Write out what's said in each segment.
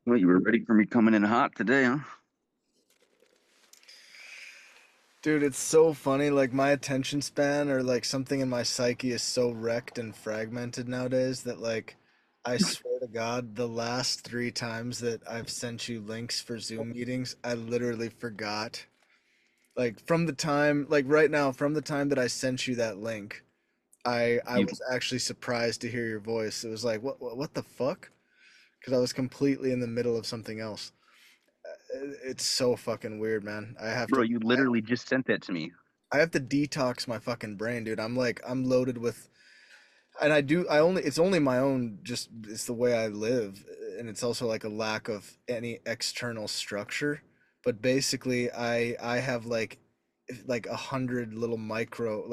Well, you were ready for me coming in hot today, huh? Dude, it's so funny. Like, my attention span or like something in my psyche is so wrecked and fragmented nowadays that, like, I swear to God, the last three times that I've sent you links for Zoom meetings, I literally forgot. Like, from the time, like right now, from the time that I sent you that link, I You, was actually surprised to hear your voice. It was like, what the fuck? Because I was completely in the middle of something else. It's so fucking weird, man. bro, you literally just sent that to me. I have to detox my fucking brain, dude. I'm loaded with, and I only, it's only my own, just, it's the way I live. And it's also like a lack of any external structure. But basically, I have like 100 little micro,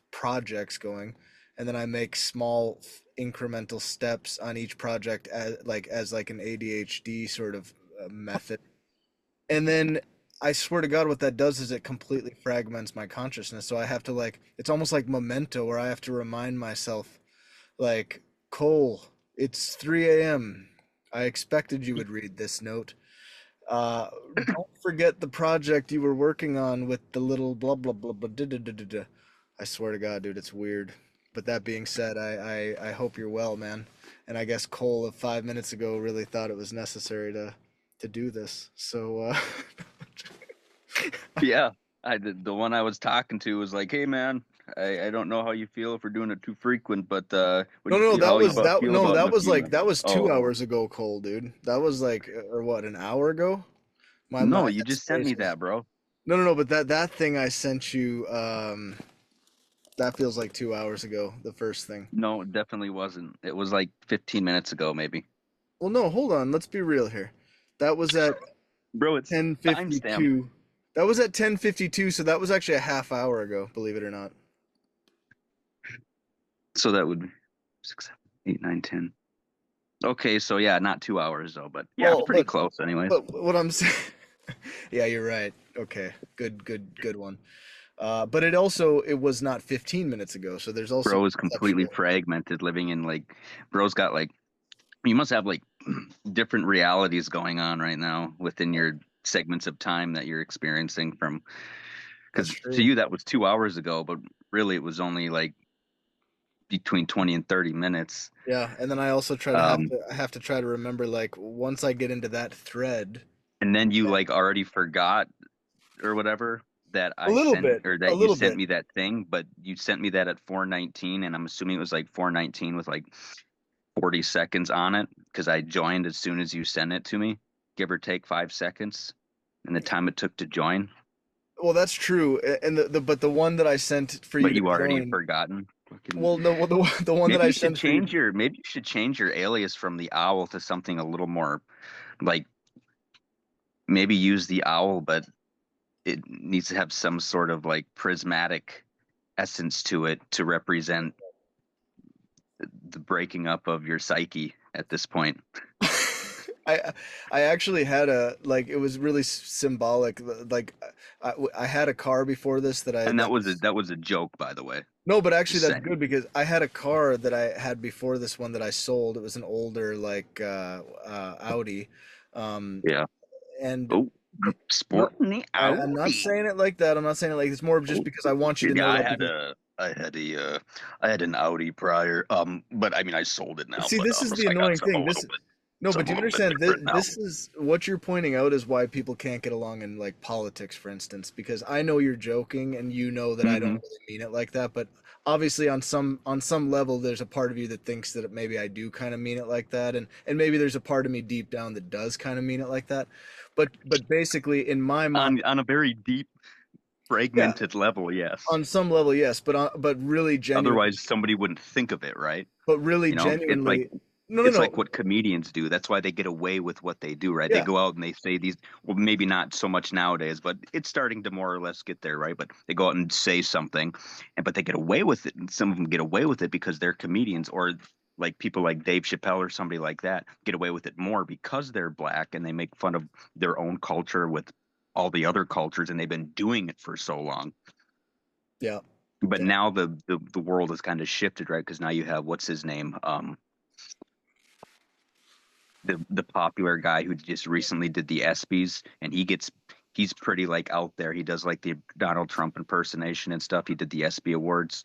projects going. And then I make small incremental steps on each project as like an ADHD sort of method. And then I swear to God, what that does is it completely fragments my consciousness. So I have to, like, it's almost like memento where I have to remind myself, like, Cole, it's 3 a.m. I expected you would read this note. Don't forget the project you were working on with the little blah blah blah blah da da da da da. I swear to God, dude, it's weird. But that being said, I hope you're well, man. And I guess Cole of 5 minutes ago really thought it was necessary to do this. So Yeah, the one I was talking to was like, "Hey, man, I don't know how you feel if we're doing it too frequent, but no, no, how you feel no, about in that a was few like minutes?" that was Oh, 2 hours ago, Cole, dude. That was like, or what, an hour ago? My no, you just sent headspace me was that, bro. no, no, no. But that thing I sent you, that feels like 2 hours ago. The first thing. No, it definitely wasn't. It was like 15 minutes ago, maybe. Well, no, hold on. Let's be real here. That was at Bro, it's timestamp. 10:52. That was at 10:52, so that was actually a half hour ago, believe it or not. So that would be 6, 7, 8, 9, 10. Okay, so yeah, not 2 hours though, but yeah, Well, pretty close, anyways. but what I'm saying, yeah, you're right. Okay, good one. But it was not 15 minutes ago, so there's also Bro is completely conceptual. fragmented, living in like, bro's got like, you must have like different realities going on right now within your segments of time that you're experiencing from, That's because to true. you that was 2 hours ago, but really it was only like between 20 and 30 minutes. Yeah, and then I also Um, I have to try to remember, like, once I get into that thread. and then you Yeah. like already forgot or whatever that A I little sent bit, or a that you little sent bit. me that thing, but you sent me that at 4:19 and I'm assuming it was like 4:19 with like 40 seconds on it because I joined as soon as you sent it to me, give or take 5 seconds, and the time it took to join. Well, that's true. And but the one that I sent for you But to you already join. forgotten. Fucking, Well, no, well, the one that I sent for you. maybe you should change your alias from the owl to something a little more like maybe use the owl, but it needs to have some sort of like prismatic essence to it to represent the breaking up of your psyche at this point. I I actually had a, like, it was really symbolic. Like, I had a car before this And that was. that was a joke, by the way. No, but actually Just that's saying. good because I had a car that I had before this one that I sold. It was an older, like, Audi. Um, Yeah. and Oh, no, sporting the I'm not Audi. saying it like that. I'm not saying it like, it's more of just Oh, because I want you to yeah, know that, because I had an Audi prior. But I mean, I sold it now. see, But this is the so I got annoying thing. This No, but do you something a little bit understand this? different now. This is what you're pointing out is why people can't get along in, like, politics, for instance, because I know you're joking and you know that I don't Hmm. really mean it like that, but obviously on some level there's a part of you that thinks that maybe I do kind of mean it like that, and maybe there's a part of me deep down that does kind of mean it like that. But basically in my mind, On a very deep, yeah, fragmented level, yes. on some level, yes, but really genuinely, Otherwise, somebody wouldn't think of it, right? but really You know, genuinely, no, no, it's no. like what comedians do. That's why they get away with what they do, right? They Yeah. go out and they say these, well, maybe not so much nowadays, but it's starting to more or less get there, right? But they go out and say something, and but they get away with it. And some of them get away with it because they're comedians, or like people like Dave Chappelle or somebody like that get away with it more because they're black and they make fun of their own culture with all the other cultures, and they've been doing it for so long. Yeah. But Yeah. now the world has kind of shifted, right? Because now you have what's his name? the popular guy who just recently did the ESPYS, and he's pretty like out there. He does like the Donald Trump impersonation and stuff. He did the ESPY awards.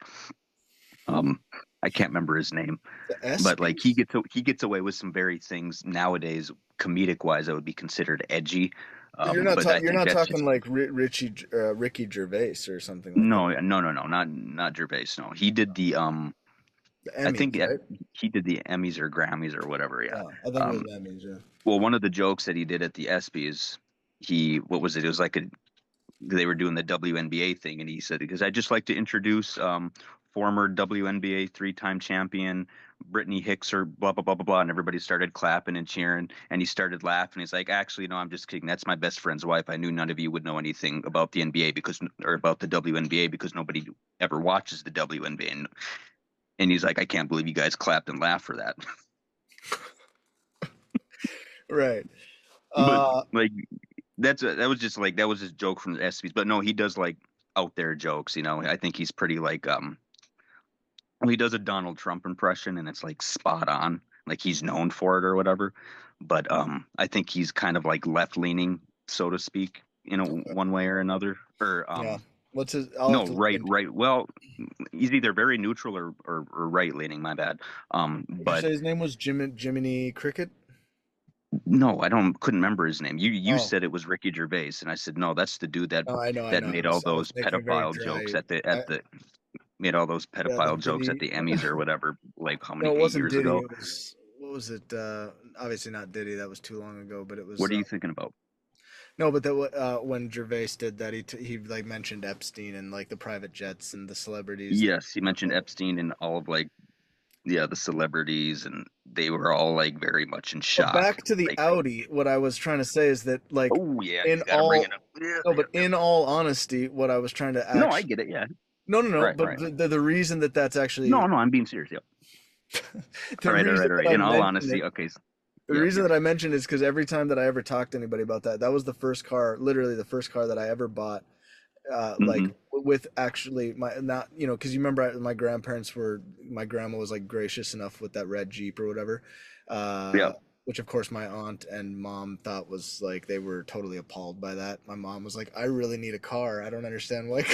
Um, I can't remember his name, The but like ESPYS? he gets away with some very things nowadays, comedic wise, that would be considered edgy. But I You're think not that's talking just like Ricky Gervais or something like that. no, not Gervais. No, he did the The I think Emmys, right? he did the Emmys or Grammys or whatever. Yeah. Yeah, I think it was Um, Emmys. Yeah. well, one of the jokes that he did at the ESPYS, what was it? It was like they were doing the WNBA thing, and he said, because I just like to introduce former WNBA three-time champion Brittany Hicks or blah blah blah blah blah, and everybody started clapping and cheering, and he started laughing. He's like, actually, no, I'm just kidding. That's my best friend's wife. I knew none of you would know anything about the NBA because or about the WNBA because nobody ever watches the WNBA, and he's like, I can't believe you guys clapped and laughed for that. Right. But Uh, like that was just like that was his joke from the ESPYs. But no, he does like out there jokes. I think he's pretty like well, he does a Donald Trump impression, and it's like spot on. Like he's known for it or whatever. But I think he's kind of like left leaning, so to speak, one way or another. Or yeah. What's his? I'll have no, to look right, into. right. Well, he's either very neutral or right leaning. My bad. Did you But say his name was Jiminy Cricket? no, I don't couldn't remember his name. You Oh, said it was Ricky Gervais, and I said no, that's the dude no, I that know. made all I was those making it very pedophile jokes dry. at I, the made all those yeah, the pedophile jokes at Diddy. the Emmys or whatever, like how No, many it eight wasn't years Diddy. ago. It was what was it? Obviously not Diddy. That was too long ago. But it was What are you thinking about? no. But that when Gervais did that, he like mentioned Epstein and like the private jets and the celebrities that. Yes, he mentioned Epstein and all of like the celebrities, and they were all like very much in But shock. back to the Like, Audi, what I was trying to say is that like oh yeah, in you got to bring it all up. Yeah, no, yep, but yep. in all honesty, what I was trying to No, I actually get it. Yeah, no, right, but right. the reason that that's No, actually no, I'm being serious. Yep. the reason All that right. I In all mention honesty, it okay. the Yes, reason that yes. I mention is because every time that I ever talked to anybody about that, that was the first car, literally the first car that I ever bought. Like Hmm. with actually my not because you remember my grandma was like gracious enough with that red Jeep or whatever, uh, Yep. which of course my aunt and mom thought was like they were totally appalled by that. My mom was like, I really need a car. I don't understand why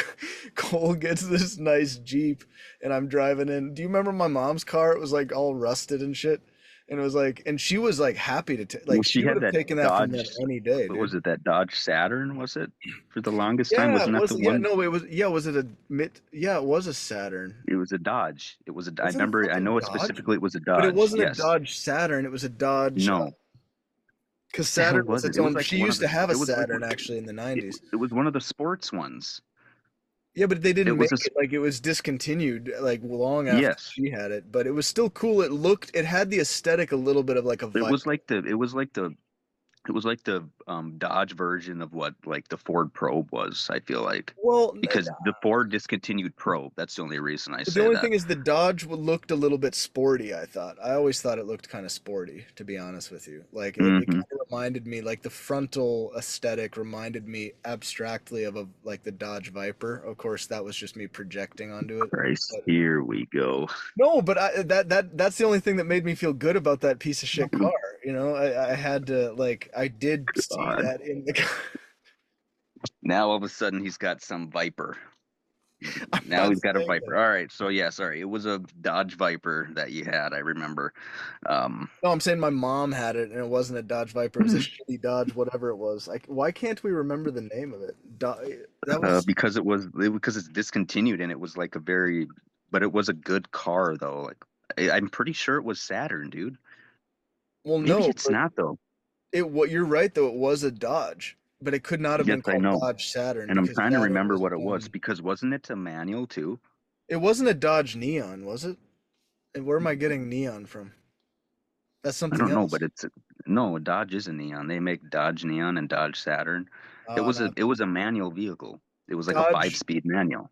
Cole gets this nice Jeep and I'm driving in. Do you remember my mom's car? It was like all rusted and shit. And it was like, and she was like happy to take, Well, like, she she would had have that taken that from them Dodge. any day, What dude. was it? That Dodge Saturn? Was it for the longest time? Yeah, Wasn't it that the was. Yeah, one? no, it was. Yeah, was it a mid? Yeah, it was a Saturn. It was a Dodge. It was a. I Was it a remember. I fucking know it Dodge? specifically. It was a But it Dodge. wasn't a Yes. Dodge Saturn. It was a Dodge. No. Because What the hell Saturn was was it? its It was own. like She one of used the. to have a It was like Saturn actually in the it. 90s. It was one of the sports ones. Yeah, but they It didn't was make a. it like it was discontinued like long after Yes. she had it. But it was still cool. It had the aesthetic a little bit of like a It Viper. was like the. It was like the. It was like the Dodge version of what like the Ford Probe was. I feel like Well, because the Ford discontinued Probe. That's the only reason I but the say only that. thing is the Dodge looked a little bit sporty, I thought. I always thought it looked kind of sporty, to be honest with you. Like it Hmm. kind of reminded me, like the frontal aesthetic reminded me abstractly of like the Dodge Viper. Of course, that was just me projecting onto it. Christ, But here we go. no, but that's the only thing that made me feel good about that piece of shit car. I had to like I did see God. that in the Now all of a sudden he's got some Viper. I'm Now not he's got a saying Viper. that. All right. So yeah, sorry. It was a Dodge Viper that you had. I remember. Um, No, I'm saying my mom had it, and it wasn't a Dodge Viper. It was a shitty Dodge, whatever it was. Like, why can't we remember the name of it? That was because because it's discontinued and it was like a very, but it was a good car though. Like I'm pretty sure it was Saturn, dude. well, Maybe no, it's but not though. what you're right though. It was a Dodge, but it could not have Yes, been I called know. Dodge Saturn And I'm because trying to Saturn remember was what its it was own. because wasn't it a manual too? It wasn't a Dodge Neon, was it? And where am I getting Neon from? That's I something don't know, else. but no, Dodge is a Neon. They make Dodge Neon and Dodge Saturn. Not It was a manual vehicle. It was like a five Dodge speed manual.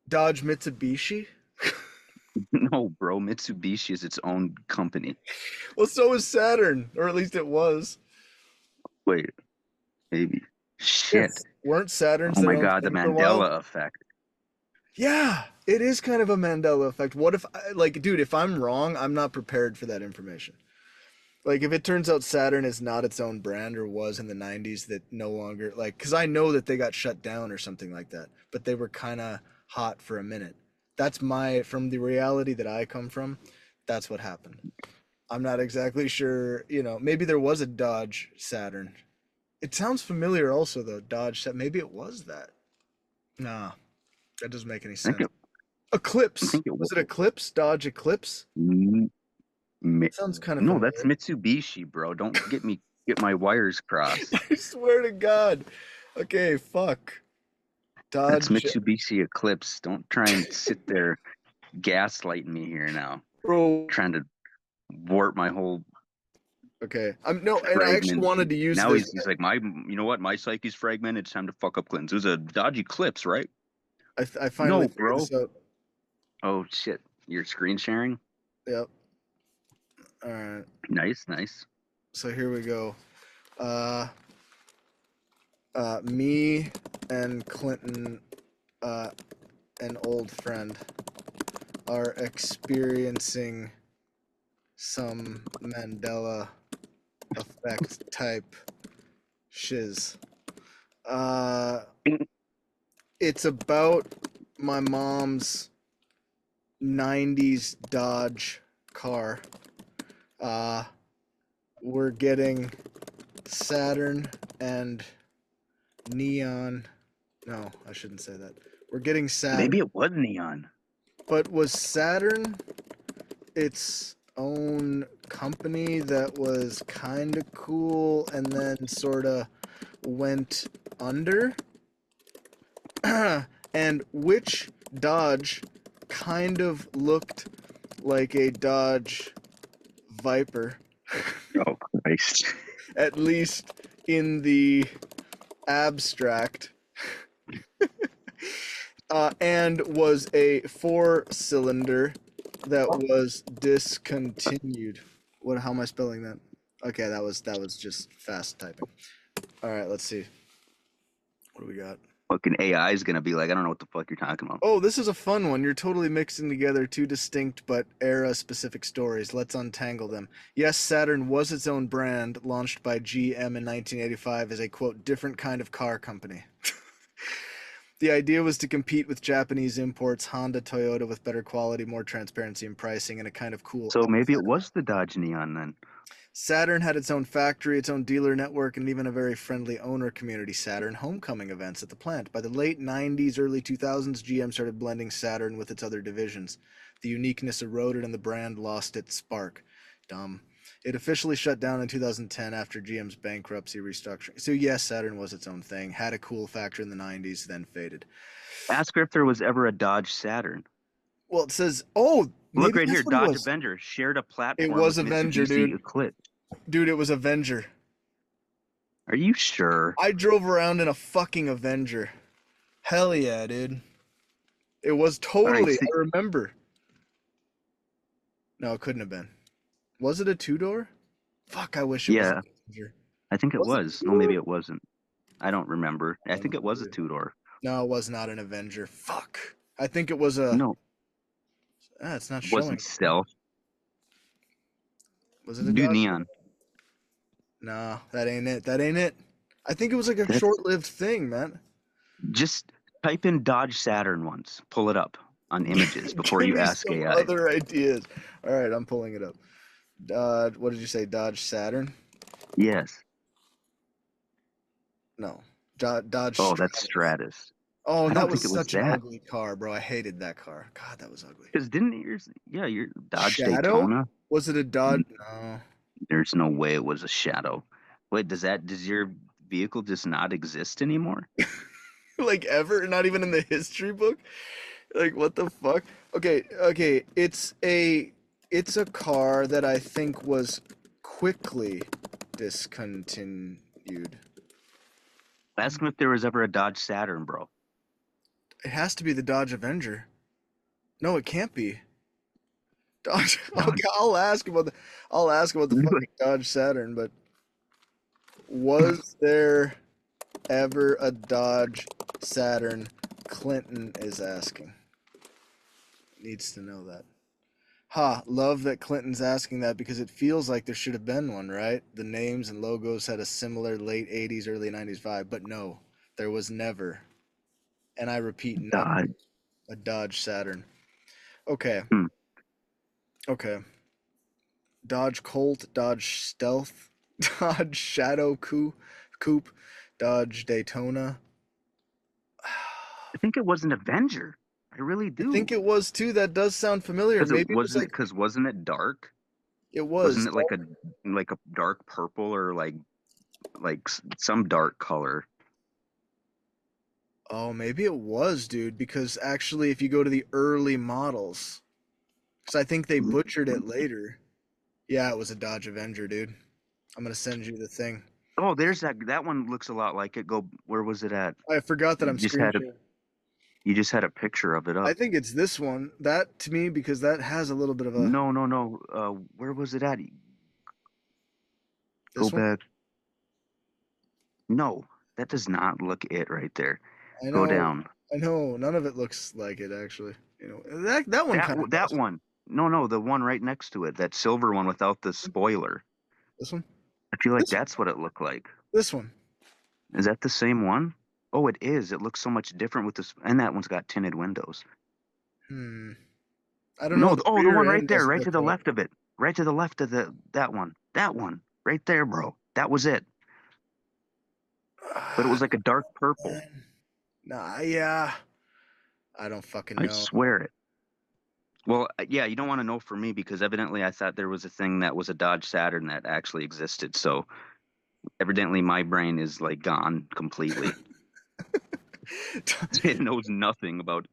Dodge Mitsubishi. No, bro, Mitsubishi is its own company. Well, so is Saturn, or at least it was. Wait, maybe. Shit. Yes. Weren't Saturns Oh my their own God, the thing for a while? Mandela effect. Yeah, it is kind of a Mandela effect. What if, like, dude, if I'm wrong, I'm not prepared for that information. Like if it turns out Saturn is not its own brand or was in the 90s that no longer like cuz I know that they got shut down or something like that, but they were kind of hot for a minute. That's my from the reality that I come from, that's what happened. I'm not exactly sure, maybe there was a Dodge Saturn. It sounds familiar also though, Dodge Saturn. Maybe it was that. Nah, that doesn't make any I think sense. it. I Eclipse. think it Was was. it Eclipse? Dodge Eclipse? Mi- Sounds kind of no, that's familiar. Mitsubishi, bro. Don't get my wires crossed. I swear to God. Okay, fuck. That's Dodge, Mitsubishi Eclipse. Don't try and sit there gaslighting me here now, bro. trying to warp my whole Okay, I'm no, and I actually fragment. wanted to use Now this. he's like you know what? My psyche's fragmented. It's time to fuck up Clinton's. It was a dodgy Eclipse, right? I finally No, figured bro. this out. Oh shit. You're screen sharing? Yep. All right. Nice, nice. So here we go. Uh, me and Clinton, uh, an old friend, are experiencing some Mandela effect type shiz. Uh, it's about my mom's 90s Dodge car. Uh, we're getting Saturn and neon. No, I shouldn't say that. We're getting Saturn. Maybe it was neon. But was Saturn its own company that was kind of cool and then sort of went under? And which Dodge kind of looked like a Dodge Viper, Oh Christ. at least in the abstract, and was a four-cylinder that was discontinued. What? How am I spelling that? Okay, that was just fast typing. All right, let's see. What do we got? Fucking AI is gonna be like, I don't know what the fuck you're talking about. Oh, this is a fun one. You're totally mixing together two distinct but era-specific stories. Let's untangle them. Yes, Saturn was its own brand, launched by GM in 1985 as a quote different kind of car company. The idea was to compete with Japanese imports, Honda, Toyota, with better quality, more transparency in pricing, and a kind of cool So maybe it outside. was the Dodge Neon then. Saturn had its own factory, its own dealer network, and even a very friendly owner community. Saturn homecoming events at the plant. By the late 90s, early 2000s, GM started blending Saturn with its other divisions. The uniqueness eroded and the brand lost its spark. Dumb. It officially shut down in 2010 after GM's bankruptcy restructuring. So, yes, Saturn was its own thing, had a cool factor in the 90s, then faded. Ask her if there was ever a Dodge Saturn. Well, it says, oh, Look maybe right here, that's what it Dodge was. Avenger shared a It platform was with Avenger, Mitsubishi dude. Eclipse. Dude, it was Avenger. Are you sure? I drove around in a fucking Avenger. Hell yeah, dude. It was All right, totally. see, I remember. No, it couldn't have been. Was it a two door? Fuck, I wish it was an yeah, Avenger. I think it Was it was. two No, maybe door? it wasn't. I don't remember. I I don't think it was a know. two-door. No, it was not an Avenger. Fuck. I think it was a. No, It's not it showing. wasn't stealth. Was it a Do Dodge? neon. No, that ain't it. That ain't it. I think it was like a That's short-lived thing, man. just type in Dodge Saturn once. Pull it up on images before Give you me ask some AI. other ideas. All right, I'm pulling it up. Dodge. What did you say? Dodge Saturn? Yes. No. Dodge Oh, that's Stratus. Stratus. Oh, I and that don't was think it was such an that. ugly car, bro. I hated that car. God, that was ugly. Because didn't yours? Yeah, your Dodge Shadow? Daytona. Was it a Dodge? No. There's no way it was a Shadow. Wait, does your vehicle just not exist anymore? Like ever? Not even in the history book? Like what the fuck? Okay, okay. It's a car that I think was quickly discontinued. Ask him if there was ever a Dodge Saturn, bro. It has to be the Dodge Avenger. No, it can't be. Dodge. Okay, Dodge. I'll ask about the fucking Dodge Saturn, but was there ever a Dodge Saturn? Clinton is asking. Needs to know that. Ha, love that Clinton's asking that because it feels like there should have been one, right? The names and logos had a similar late 80s, early 90s vibe, but no, there was never. And I repeat, never God. a Dodge Saturn. Okay, Hmm. okay. Dodge Colt, Dodge Stealth, Dodge Shadow Coupe, Dodge Daytona. I think it was an Avenger. I really I think do. it was too. That does sound familiar. Because it Maybe it was wasn't like because wasn't it dark? it was. Wasn't it like a dark purple or like some dark color? Oh, maybe it was, dude. Because actually, if you go to the early models, because I think they butchered it later. Yeah, it was a Dodge Avenger, dude. I'm gonna send you the thing. Oh, there's that one looks a lot like it. Go, where was it at? I forgot that You I'm just screen had a sharing. you just had a picture of it I up. think it's this one. That to me because that has a little bit of a No, no, no. Where was it at? Go this one. back. No, that does not look it right there. I Go know, down. I know. None of it looks like it actually. That one kind of That does. one. No, no, the one right next to it. That silver one without the spoiler. This one. I feel like This that's what it looked like. this one. Is that the same one? Oh, it is. It looks so much different with this, and that one's got tinted windows. Hmm. I don't know. No, The oh, the rear one right end there, doesn't right look to the right. left of it, right to the left of that one, right there, bro. That was it. But it was like a dark purple. Nah, yeah. I don't fucking I know. swear it. Well, yeah, you don't want to know for me because evidently I thought there was a thing that was a Dodge Saturn that actually existed. So evidently my brain is like gone completely. It knows nothing about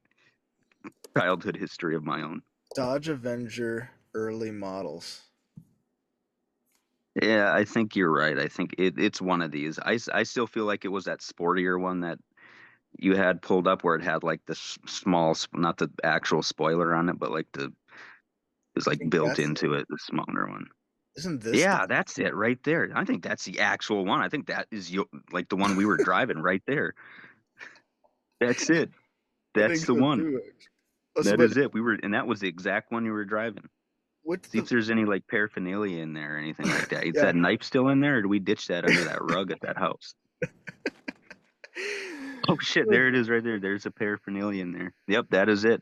childhood history of my own. Dodge Avenger early models. Yeah, I think you're right. I think it's one of these. I still feel like it was that sportier one that you had pulled up where it had like the small, not the actual spoiler on it, but like it was I like think built that's into it, the smaller one. isn't this Yeah, Dodge? that's it right there. I think that's the actual one. I think that is like the one we were driving right there. That's it. I think That's the so one. too. Also, That but is it. And that was the exact one you were driving. what's See the if there's any like paraphernalia in there or anything like that. Is yeah. that knife still in there, or do we ditch that under that rug at that house? Oh shit, there it is right there. There's a paraphernalia in there. Yep, that is it.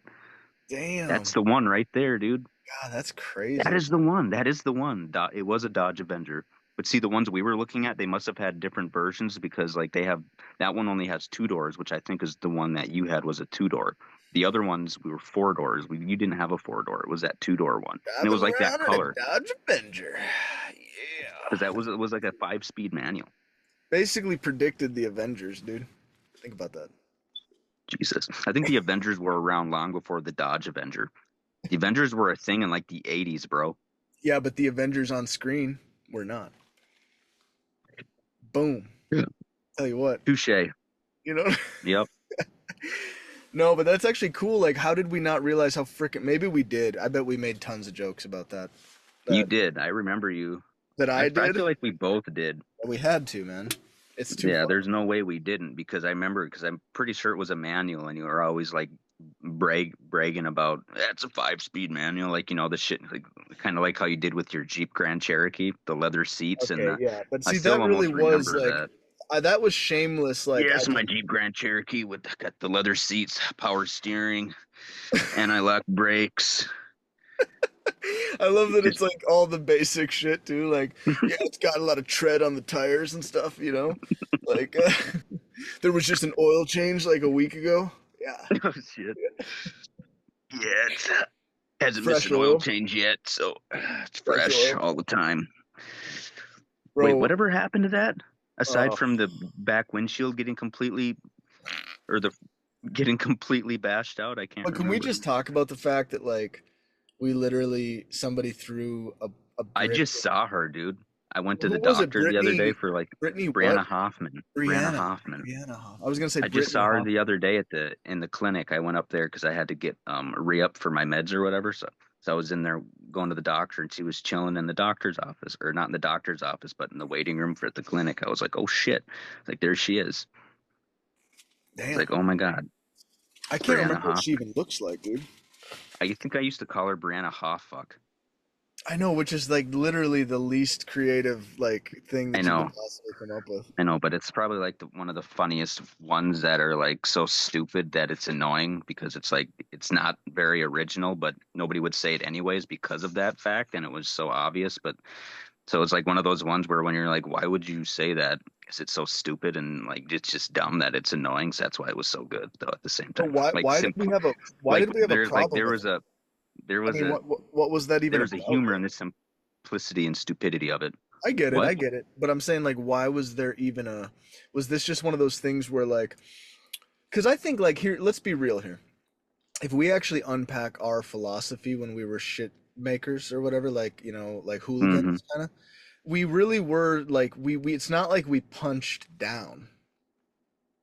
That's Damn. the one right there, dude. God, that's That crazy. is the one. That is the one. It was a Dodge Avenger. But see, the ones we were looking at, they must have had different versions because like they have that one only has two doors, which I think is the one that you had was a two door. The other ones we were four doors. You didn't have a four door. It was that two door one, and it Driving was like that around in a color Dodge Avenger. Yeah. because that was it was like a 5 speed manual. Basically predicted the Avengers, dude. Think about that. Jesus, I think the Avengers were around long before the Dodge Avenger. The Avengers were a thing in like the 80s, bro. Yeah, but the Avengers on screen were not. Boom. Yeah. Tell you what, Touche. you know. Yep, No, but that's actually cool. Like, how did we not realize how freaking? Maybe we did. I bet we made tons of jokes about that. you That did. I remember you. that I I did. feel like we both did. We had to, man. It's too Yeah, fun. there's no way we didn't because I remember because I'm pretty sure it was a manual and you were always like bragging about that's a 5 speed manual, like the shit like kind of like how you did with your Jeep Grand Cherokee, the leather seats and Okay, yeah, but I see, still that really almost was remember like, that. that was shameless. Like, Yes, my Jeep Grand Cherokee with got the leather seats, power steering, anti-lock brakes. I love that it's Just like all the basic shit too. Like, yeah, it's got a lot of tread on the tires and stuff. Like there was just an oil change like a week ago. Yeah, oh shit. Yeah, it hasn't missed fresh an oil oil, change yet, so it's fresh fresh oil, all the time. Wait, bro. whatever happened to that? Aside Uh, from the back windshield getting completely, or the getting completely bashed out, I can't but can we remember. just talk about the fact that like we literally somebody threw a I brick? just saw her, dude. I went to Who the was it? doctor the other day Brittany? for like Brittany what? Brianna Hoffman. Brianna Brianna. Hoffman. Brianna. I was gonna say I just Brittany saw her Hoff. the other day at the in the clinic. I went up there because I had to get re-up for my meds or whatever. So I was in there going to the doctor, and she was chilling in the doctor's office, or not in the doctor's office, but in the waiting room for the clinic. I was like, oh shit, like there she is. It's Damn. like, oh my God, I can't Brianna remember what she Hoffman. even looks like, dude. I think I used to call her Brianna Hofffuck. I know, which is like literally the least creative like thing I that you could know, possibly come up with. I know, but it's probably like one of the funniest ones that are like so stupid that it's annoying because it's like it's not very original, but nobody would say it anyways because of that fact, and it was so obvious. But so it's like one of those ones where when you're like, why would you say that? Because it's so stupid and like it's just dumb that it's annoying. So that's why it was so good though at the same But time. Like simple, why like did we have a problem there with was it? a there I was mean, a what was that even there was a about humor though? in the simplicity and stupidity of it. I What? get it. But I'm saying like why was there even a was this just one of those things where like cuz I think like here let's be real here. If we actually unpack our philosophy when we were shit makers or whatever like, you know, like Hmm. hooligans kind of, we really were like we it's not like we punched down.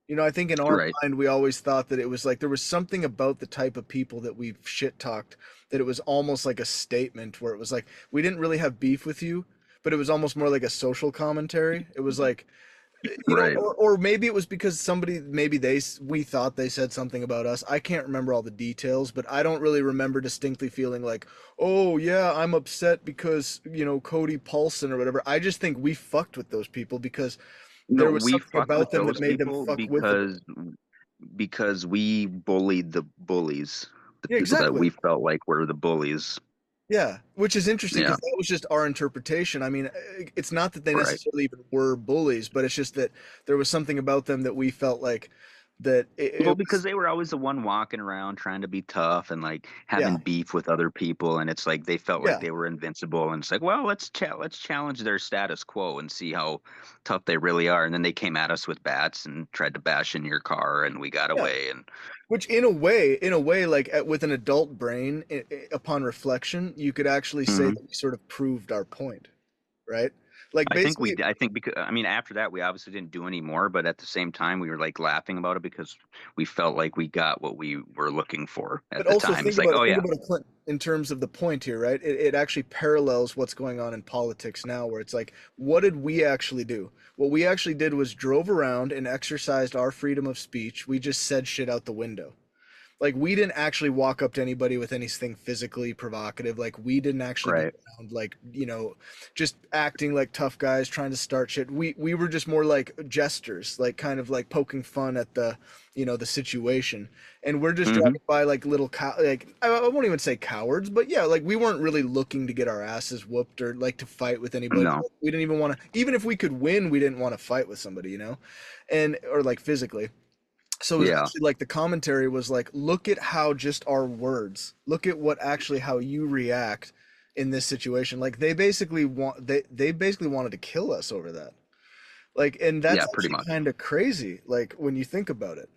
You know, I think in our Right. mind, we always thought that it was like there was something about the type of people that we've shit talked that it was almost like a statement where it was like, we didn't really have beef with you, but it was almost more like a social commentary. It was like, you know, Right. or maybe it was because somebody, maybe we thought they said something about us. I can't remember all the details, but I don't really remember distinctly feeling like, oh, yeah, I'm upset because, you know, Cody Paulson or whatever. I just think we fucked with those people because No, there was we something fucked with about them that those made them people fuck with the because we bullied the bullies, the Yeah, people that exactly. we felt like were the bullies. Yeah, which is interesting Yeah, because that was just our interpretation. I mean, it's not that they right. necessarily even were bullies, but it's just that there was something about them that we felt like that Well, it because was, they were always the one walking around trying to be tough and like yeah, having beef with other people, and it's like they felt like yeah, they were invincible, and it's like, well, let's challenge their status quo and see how tough they really are. And then they came at us with bats and tried to bash in your car, and we got yeah. away. And Which in a way, like with an adult brain, upon reflection, you could actually say Mhm. that we sort of proved our point, right? Like basically, I think because I mean after that we obviously didn't do any more, but at the same time we were like laughing about it because we felt like we got what we were looking for but at the also time. It's like, oh think yeah, about it, Clint, in terms of the point here, right? It actually parallels what's going on in politics now, where it's like, what did we actually do? What we actually did was drove around and exercised our freedom of speech. We just said shit out the window. Like we didn't actually walk up to anybody with anything physically provocative. Like we didn't actually go right. around like, you know, just acting like tough guys trying to start shit. We were just more like jesters, like kind of like poking fun at the, you know, the situation. And we're just Hmm. driving by like like I won't even say cowards, but yeah, like we weren't really looking to get our asses whooped or like to fight with anybody. No, We didn't even want to, even if we could win, we didn't want to fight with somebody, you know, and or like physically. So it was yeah, actually like the commentary was like, look at how just our words, look at what actually how you react in this situation. Like they basically wanted to kill us over that. Like, and that's yeah, pretty actually much. kind of crazy. Like when you think about it.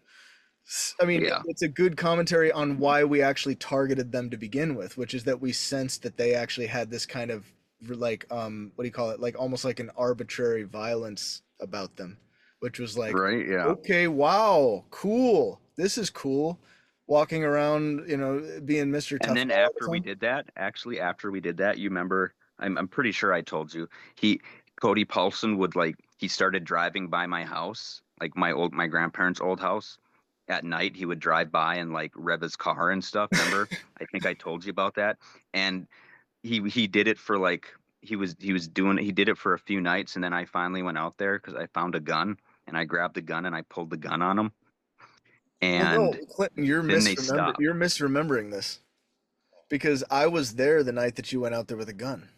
I mean, Yeah, it's a good commentary on why we actually targeted them to begin with, which is that we sensed that they actually had this kind of like what do you call it? Like almost like an arbitrary violence about them, which was like, right. Yeah. okay, wow, cool. This is cool. Walking around, you know, being Mr. And Tough then Guy all after the we time. did that, actually after we did that, you remember? I'm pretty sure I told you he Cody Paulson would like he started driving by my house, like my grandparents' old house. At night, he would drive by and like rev his car and stuff. Remember? I think I told you about that. And he did it for like he did it for a few nights, and then I finally went out there because I found a gun and I grabbed the gun and I pulled the gun on him, Well, no, and Clinton, then they stopped. you're misremembering this because I was there the night that you went out there with a gun.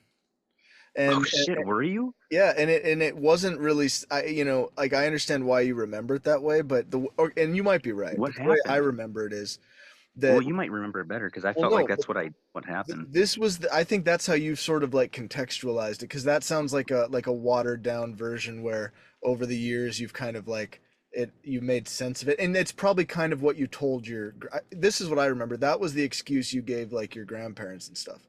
Oh And shit, were you? yeah, and it wasn't really, you know, like I understand why you remember it that way, but and you might be right, What but the way I happened? remember it is Well, that, you might remember it better because I well, felt like no, that's what happened. this was I think that's how you've sort of like contextualized it because that sounds like a watered down version where over the years you've kind of like you made sense of it, and it's probably kind of what you told this is what I remember. That was the excuse you gave like your grandparents and stuff.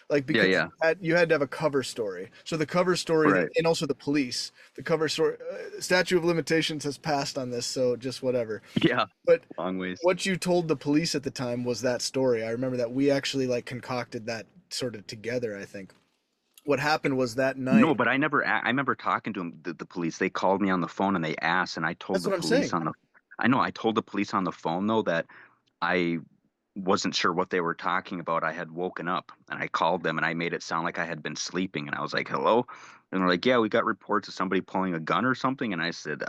Like Yeah, because yeah, you had to have a cover story. So the cover story, right. and also the police, the cover story, statute of limitations has passed on this, so just whatever. Yeah, But long ways. what you told the police at the time was that story. I remember that we actually like concocted that sort of together. I think what happened was that No, night. but I remember talking to them, the police. They called me on the phone and they asked, and I told That's the what I'm police saying. on the. I know I told the police on the phone though that I wasn't sure what they were talking about. I had woken up and I called them and I made it sound like I had been sleeping. And I was like, hello. And they're like, yeah, we got reports of somebody pulling a gun or something. And I said,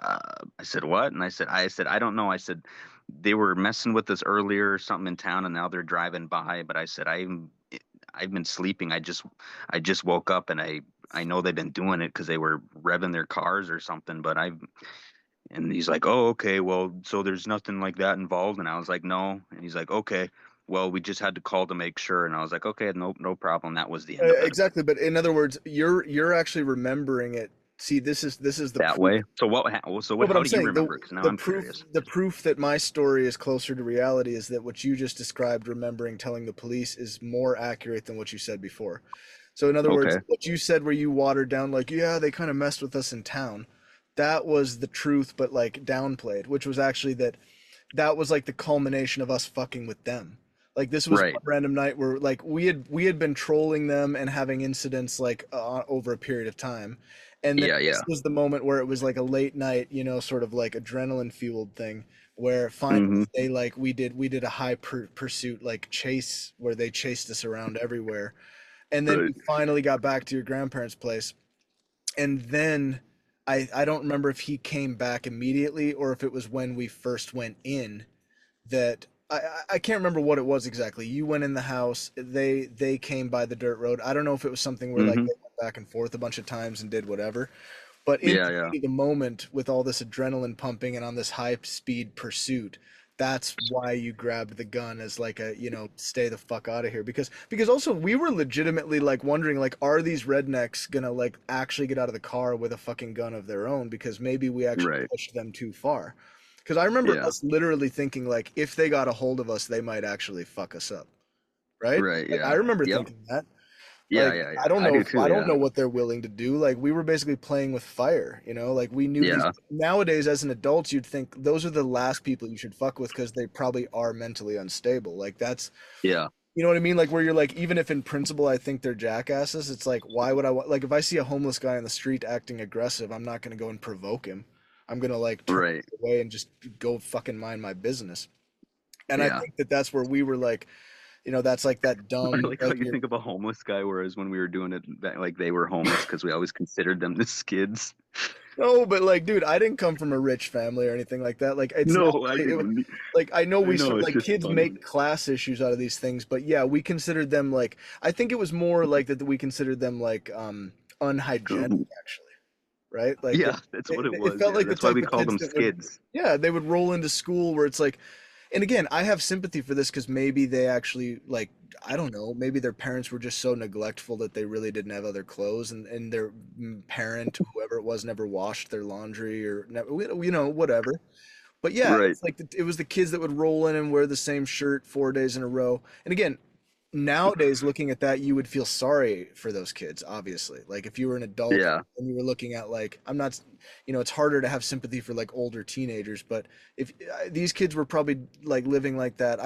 what? And I said, I don't know. I said, they were messing with us earlier or something in town and now they're driving by. But I said, I've been sleeping. I just woke up and I know they've been doing it because they were revving their cars or something. And he's like, oh, okay, well, so there's nothing like that involved. And I was like, no. And he's like, okay, well, we just had to call to make sure. And I was like, okay, no problem. That was the end of it Exactly, but in other words, you're actually remembering it. See, this is the that proof. way. So so No, what, but how I'm do you saying remember it? Because now the I'm proof curious. the proof that my story is closer to reality is that what you just described, remembering telling the police, is more accurate than what you said before. So in other words, Okay. what you said where you watered down like, yeah, they kind of messed with us in town, that was the truth, but like downplayed, which was actually that was like the culmination of us fucking with them. Like this was Right. one random night where like we had been trolling them and having incidents like over a period of time, and then Yeah, this yeah. was the moment where it was like a late night, sort of like adrenaline fueled thing where finally Hmm. they like we did a high pursuit like chase where they chased us around everywhere, and then Right. you finally got back to your grandparents' place, and then I don't remember if he came back immediately or if it was when we first went in that I can't remember what it was exactly. You went in the house, they came by the dirt road. I don't know if it was something where like Hmm. they went back and forth a bunch of times and did whatever. But in Yeah, the yeah. heat of the moment, with all this adrenaline pumping and on this high speed pursuit, that's why you grabbed the gun as like a, stay the fuck out of here. Because also we were legitimately like wondering like, are these rednecks gonna like actually get out of the car with a fucking gun of their own? Because maybe we actually Right. pushed them too far. Because I remember Yeah. us literally thinking like, if they got a hold of us, they might actually fuck us up, right? Right. Like I Yeah. remember Yep. thinking that. Yeah, Like yeah, I yeah. don't I know do if too. I don't Yeah. know what they're willing to do. Like we were basically playing with fire, like we knew these Yeah. nowadays as an adult you'd think those are the last people you should fuck with because they probably are mentally unstable. Like that's Yeah. you know what I mean? Like where you're like even if in principle I think they're jackasses, it's like why would I want like if I see a homeless guy on the street acting aggressive, I'm not going to go and provoke him. I'm going to like turn Right. away and just go fucking mind my business. And I Yeah. think that that's where we were like, that's like that I dumb like how like you you're think of a homeless guy, whereas when we were doing it, like they were homeless because we always considered them the skids. No, but like, dude, I didn't come from a rich family or anything like that. Like, it's not No, I really, didn't. like I know I we know sort it's like just kids funny. make class issues out of these things, but yeah, we considered them like I think it was more like that we considered them like unhygienic Um, actually, right? Like yeah, that's what it it was. felt Yeah, like the that's why type we of called kids them that would skids. yeah, they would roll into school where it's like and again, I have sympathy for this because maybe they actually like I don't know, maybe their parents were just so neglectful that they really didn't have other clothes, and their parent, whoever it was, never washed their laundry or whatever. But yeah, Right. it's like it was the kids that would roll in and wear the same shirt 4 days in a row. And again, nowadays looking at that, you would feel sorry for those kids, obviously. Like if you were an adult Yeah. and you were looking at like I'm not, it's harder to have sympathy for like older teenagers, but if these kids were probably like living like that.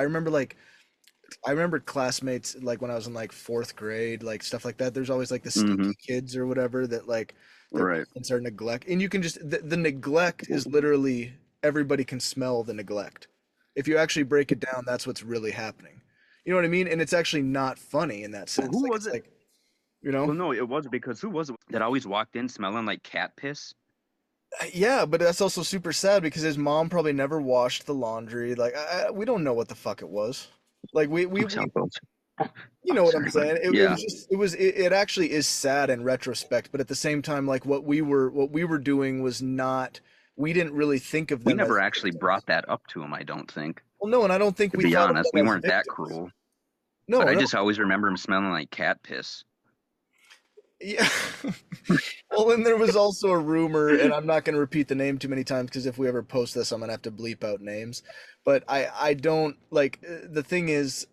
I remember classmates like when I was in like fourth grade, like stuff like that. There's always like the Hmm. stinky kids or whatever that like their Right. parents are neglect, and you can just the neglect is literally everybody can smell the neglect. If you actually break it down, that's what's really happening. You know what I mean? And it's actually not funny in that Well, sense. who Like was it's it? like you know, Well, no, it was because who was it that always walked in smelling like cat piss? yeah, but that's also super sad because his mom probably never washed the laundry. Like we don't know what the fuck it was. Like Oh, sound both. you Oh, know what I'm sorry, buddy. saying? It Yeah. was just it actually is sad in retrospect, but at the same time, like what we were doing was not we didn't really think of We them as never actually victims. brought that up to him, I don't think. Well, no, and I don't think To we be thought of honest, we them as weren't that victims. cruel. But No, I no, just always remember him smelling like cat piss. yeah. Well, and there was also a rumor, and I'm not going to repeat the name too many times because if we ever post this, I'm going to have to bleep out names. But I don't like the thing is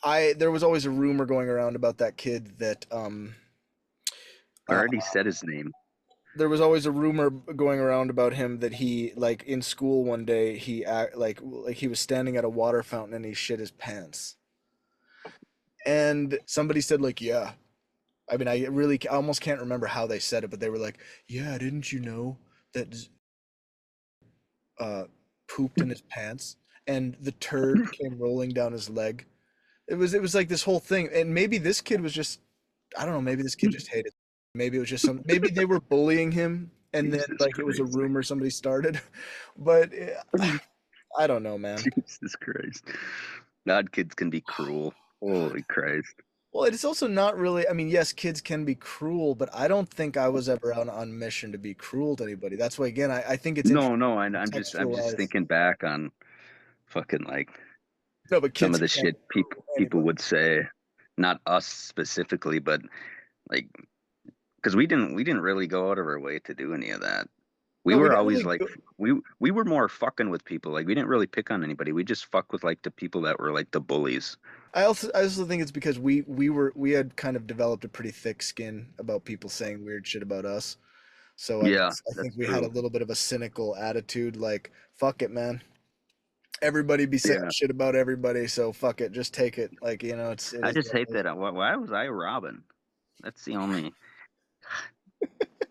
I there was always a rumor going around about that kid that I uh, already said his name. there was always a rumor going around about him that he like in school one day he act like he was standing at a water fountain and he shit his pants. And somebody said like, yeah. I mean, I almost can't remember how they said it, but they were like, yeah, didn't you know that uh pooped in his pants? and the turd came rolling down his leg. It was like this whole thing, and maybe this kid was just, I don't know, maybe this kid just hated. Maybe it was just maybe they were bullying him, and then Jesus like it was a Christ. rumor somebody started, but I don't know, man. Jesus Christ. God, kids can be cruel. Holy Christ. Well, it's also not really. I mean, yes, kids can be cruel, but I don't think I was ever on mission to be cruel to anybody. That's why, again, I think it's No, interesting no, to I'm just contextualize. thinking back on fucking like No, but some kids of the can't shit be cruel people anybody. would say, not us specifically, but like because we didn't really go out of our way to do any of that. We No, we were didn't always really like go. we were more fucking with people. Like we didn't really pick on anybody. We just fuck with like the people that were like the bullies. I also think it's because we had kind of developed a pretty thick skin about people saying weird shit about us. So Yeah, I think that's we had a true. little bit of a cynical attitude, like fuck it, man. Everybody be saying Yeah. shit about everybody, so fuck it, just take it. Like, it I is just what hate it is. that. Why was I robbing? That's the only.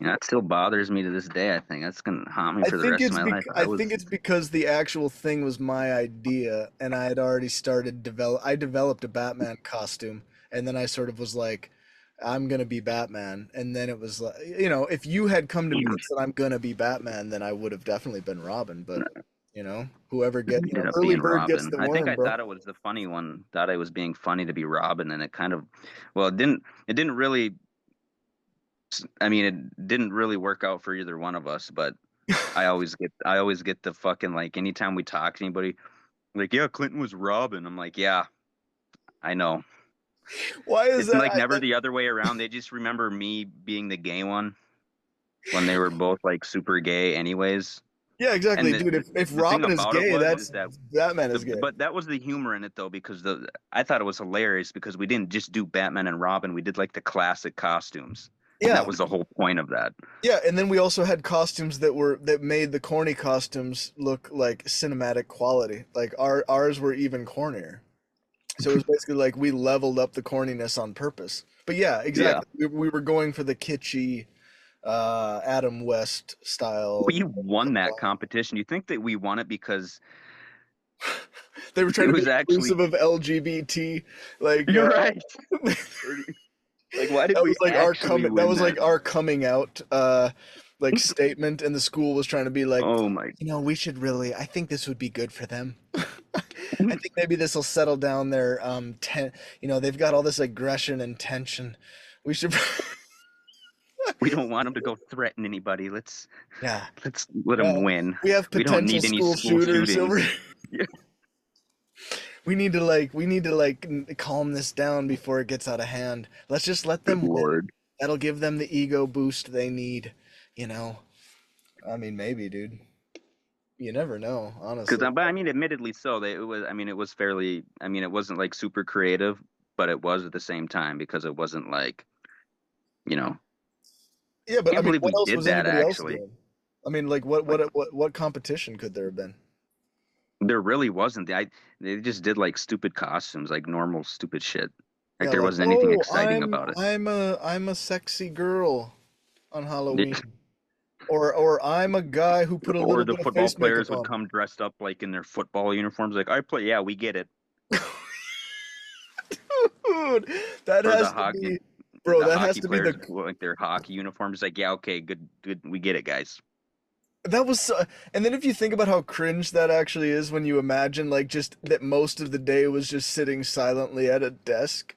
That still bothers me to this day. I think that's gonna haunt me for the rest of my life. I I was. think it's because the actual thing was my idea, and I had already started I developed a Batman costume, and then I sort of was like, I'm gonna be Batman, and then it was like, if you had come to me and said I'm gonna be Batman, then I would have definitely been Robin. But whoever Ended up early being bird gets Robin. the I think worm, I bro. thought it was the funny one. Thought I was being funny to be Robin, and it kind of, well, it didn't. It didn't really. I mean, it didn't really work out for either one of us. But I always get the fucking like anytime we talk to anybody, like, yeah, Clinton was Robin. I'm like, yeah, I know. Why is It's that? like never the other way around. They just remember me being the gay one when they were both like super gay, anyways. Yeah, And exactly, the, dude. the, If the thing Robin is about it gay, was is that's that Batman is gay. but that was the humor in it though, because the I thought it was hilarious because we didn't just do Batman and Robin, we did like the classic costumes. And that Yeah, was the whole point of that. yeah, and then we also had costumes that made the corny costumes look like cinematic quality. Like ours were even cornier. So it was basically like we leveled up the corniness on purpose. But yeah, Yeah. exactly. We were going for the kitschy Adam West style. We won that competition. You think that we won it because They were trying it to be was actually inclusive of LGBT. Like you're right. that Like why did we was like our actually coming. That win was that? like our coming out like statement, and the school was trying to be like, Oh my. we should really. I think this would be good for them. I think maybe this will settle down their they've got all this aggression and tension. We should. We don't want them to go threaten anybody. Yeah, Let's let yeah. them win. We have We don't potential need any school school shooters over. shootings. Yeah. We need to calm this down before it gets out of hand. Let's just let Good them win. Lord. That'll give them the ego boost they need. You know. I mean, maybe, dude. You never know, Because honestly. but I mean, admittedly, so it was. I mean, it was fairly. I mean, it wasn't like super creative, but it was at the same time because it wasn't like you know. Yeah, but I Can't mean, believe what we else did was that anybody else actually. doing? I mean, like, what Like what what competition could there have been? there really wasn't. They just did like stupid costumes, like normal stupid shit. Like Yeah, there like, wasn't anything oh, exciting about it. I'm a sexy girl on Halloween, or I'm a guy who put a Or little the bit of football face makeup players would on. come dressed up like in their football uniforms, like I play. Yeah, we get it. Dude, that Or has to be, bro. the That has hockey to be players like their hockey uniforms. Like yeah, okay, good, good, we get it, guys. that was so, and then if you think about how cringe that actually is when you imagine like just that most of the day was just sitting silently at a desk.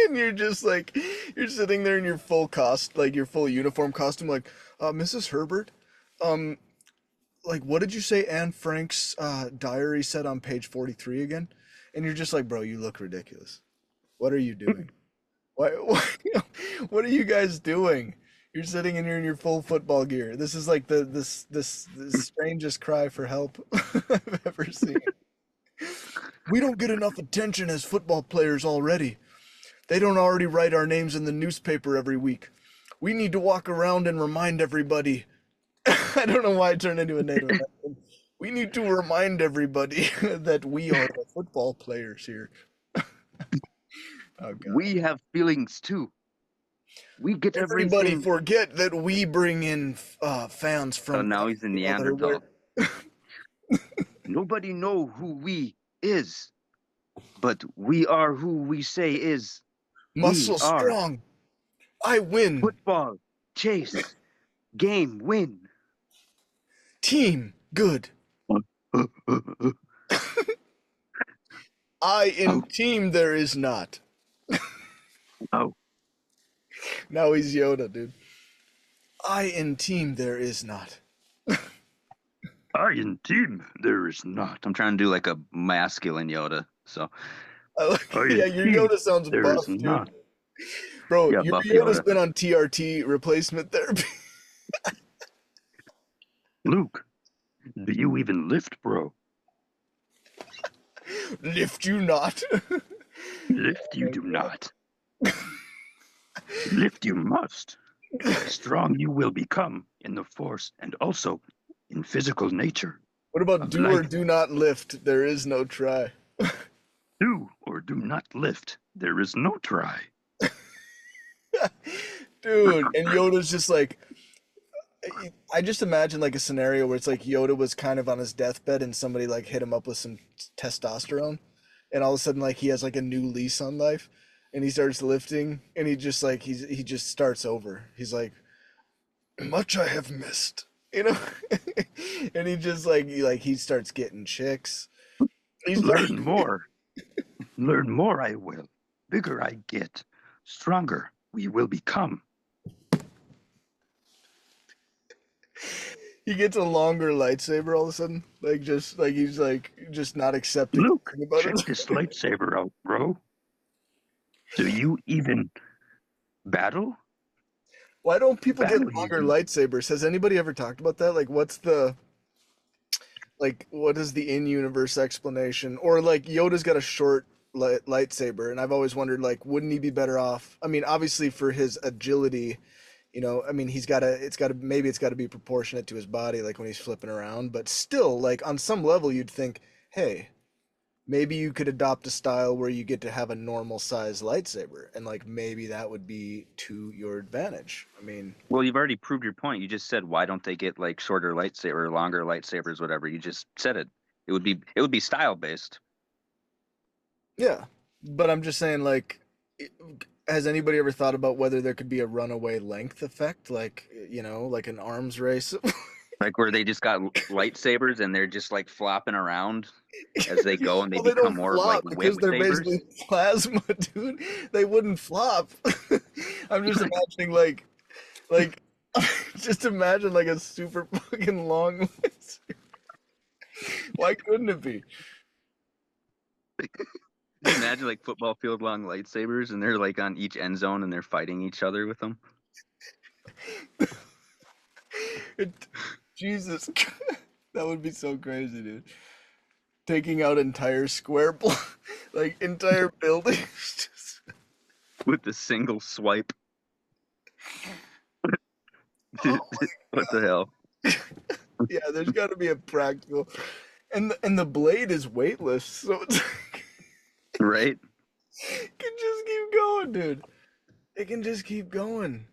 And you're just like you're sitting there in your full like your full uniform costume, like, Mrs. Herbert, um, like what did you say Anne Frank's diary said on page 43 again? And you're just like, bro, you look ridiculous. What are you doing? Why what are you guys doing? You're sitting in your full football gear. This is like the strangest cry for help I've ever seen. We don't get enough attention as football players already. They don't already write our names in the newspaper every week. We need to walk around and remind everybody. I don't know why I turned into a Native American. We need to remind everybody that we are the football players here. Oh God. We have feelings too. We get Everybody everything. forget that we bring in fans Oh, from now he's a every other where. Neanderthal. Nobody know who we is, but we are who we say is. We Muscle are strong. I win. football, chase, game, win. Team good. I in Oh, team there is not. oh, Now he's Yoda, dude. I in team there is not. I in team there is not. I'm trying to do like a masculine Yoda. So I Yeah, in your team Yoda sounds there is buff, dude. not. Bro, Yeah, your buff Yoda's Yoda. been on TRT replacement therapy. Luke, do you even lift, bro? Lift you not. Lift you do not. Lift you must. Strong you will become in the force and also in physical nature What about of do or life. do not lift? There is no try. Do or do not lift. There is no try. Dude, and Yoda's just like, I just imagine like a scenario where it's like Yoda was kind of on his deathbed and somebody like hit him up with some testosterone, and all of a sudden like he has like a new lease on life, and he starts lifting, and he just like he just starts over. He's like, much I have missed, you know, and he just like he starts getting chicks. He's Learn more. Learn more I will. Bigger I get. Stronger we will become. he gets a longer lightsaber all of a sudden, like just like he's like just not accepting Luke, anything about check it. this lightsaber out, bro. Do you even battle? Why don't people get Battle you longer do. lightsabers? Has anybody ever talked about that? Like, what's the like? What is the in-universe explanation? Or like Yoda's got a short lightsaber, and I've always wondered, like, wouldn't he be better off? I mean, obviously for his agility, you know, I mean, he's got to, it's got to, maybe it's got to be proportionate to his body, like when he's flipping around. But still, like on some level, you'd think, hey, maybe you could adopt a style where you get to have a normal size lightsaber, and like maybe that would be to your advantage. I mean, Well, you've already proved your point. You just said why don't they get like shorter lightsaber, longer lightsabers, whatever. You just said it. It would be style based. yeah, but I'm just saying, like, has anybody ever thought about whether there could be a runaway length effect, like, you know, like an arms race? Like where they just got lightsabers and they're just like flopping around as they go and they Well, they become don't more of like flop whip because they're basically sabers. plasma, dude. They wouldn't flop. I'm just imagining, like, just imagine like a super fucking long list. Why couldn't it be? Could you imagine like football field long lightsabers and they're like on each end zone and they're fighting each other with them? It, Jesus, that would be so crazy, dude. Taking out entire square block, like entire buildings. Just, With a single swipe. oh, What the hell? yeah, there's got to be a practical, and the blade is weightless, so it's Right? it can just keep going, dude. It can just keep going.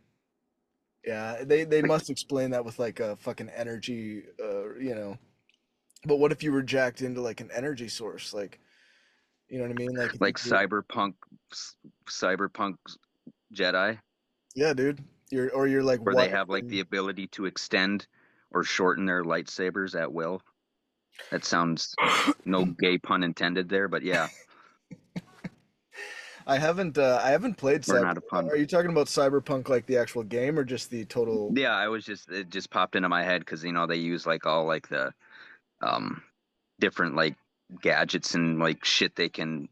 Yeah, they must explain that with like a fucking energy, you know. But what if you were jacked into like an energy source, like you know what I mean? Like if you Like could, cyberpunk Jedi, yeah, dude. You're like where they wired have like the in. ability to extend or shorten their lightsabers at will. That sounds no gay pun intended there, but yeah, I haven't played or Cyber. not a pun. Are you talking about Cyberpunk like the actual game or just the total? Yeah, it just popped into my head because they use like all like the um different like gadgets and like shit they can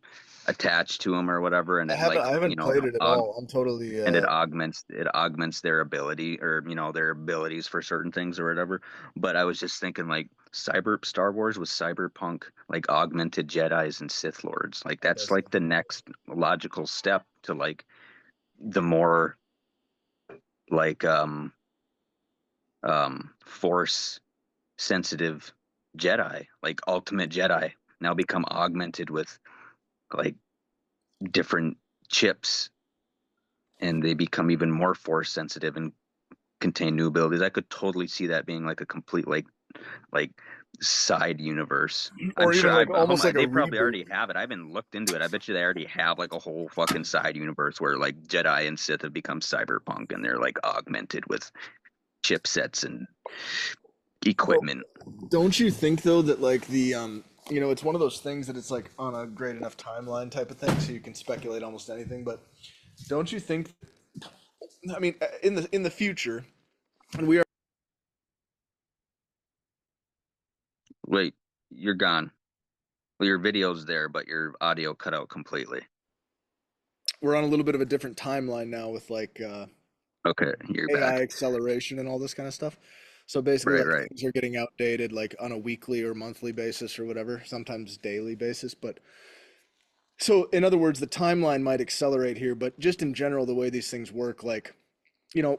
attach to them or whatever, and it like I haven't played it at all. I'm totally and it augments their ability or their abilities for certain things or whatever. But I was just thinking like cyber Star Wars was cyberpunk like augmented Jedis and Sith Lords. Like that's that's like the next logical step to like the more like force sensitive Jedi, like ultimate Jedi now become augmented with like different chips and they become even more force sensitive and contain new abilities. I could totally see that being like a complete like like side universe. I'm or sure even like almost like a they probably reboot. already have it. I haven't looked into it. I bet you they already have like a whole fucking side universe where like Jedi and Sith have become cyberpunk and they're like augmented with chipsets and Well, equipment. don't you think though that like it's one of those things that it's like on a great enough timeline type of thing, so you can speculate almost anything. But don't you think? I mean, in the future, and we are Wait, you're gone. Well, your video's there, but your audio cut out completely. we're on a little bit of a different timeline now with like Okay, you're AI back. acceleration and all this kind of stuff. So basically, Right, like right. things are getting outdated, like on a weekly or monthly basis or whatever, sometimes daily basis. But so, in other words, the timeline might accelerate here, but just in general, the way these things work, like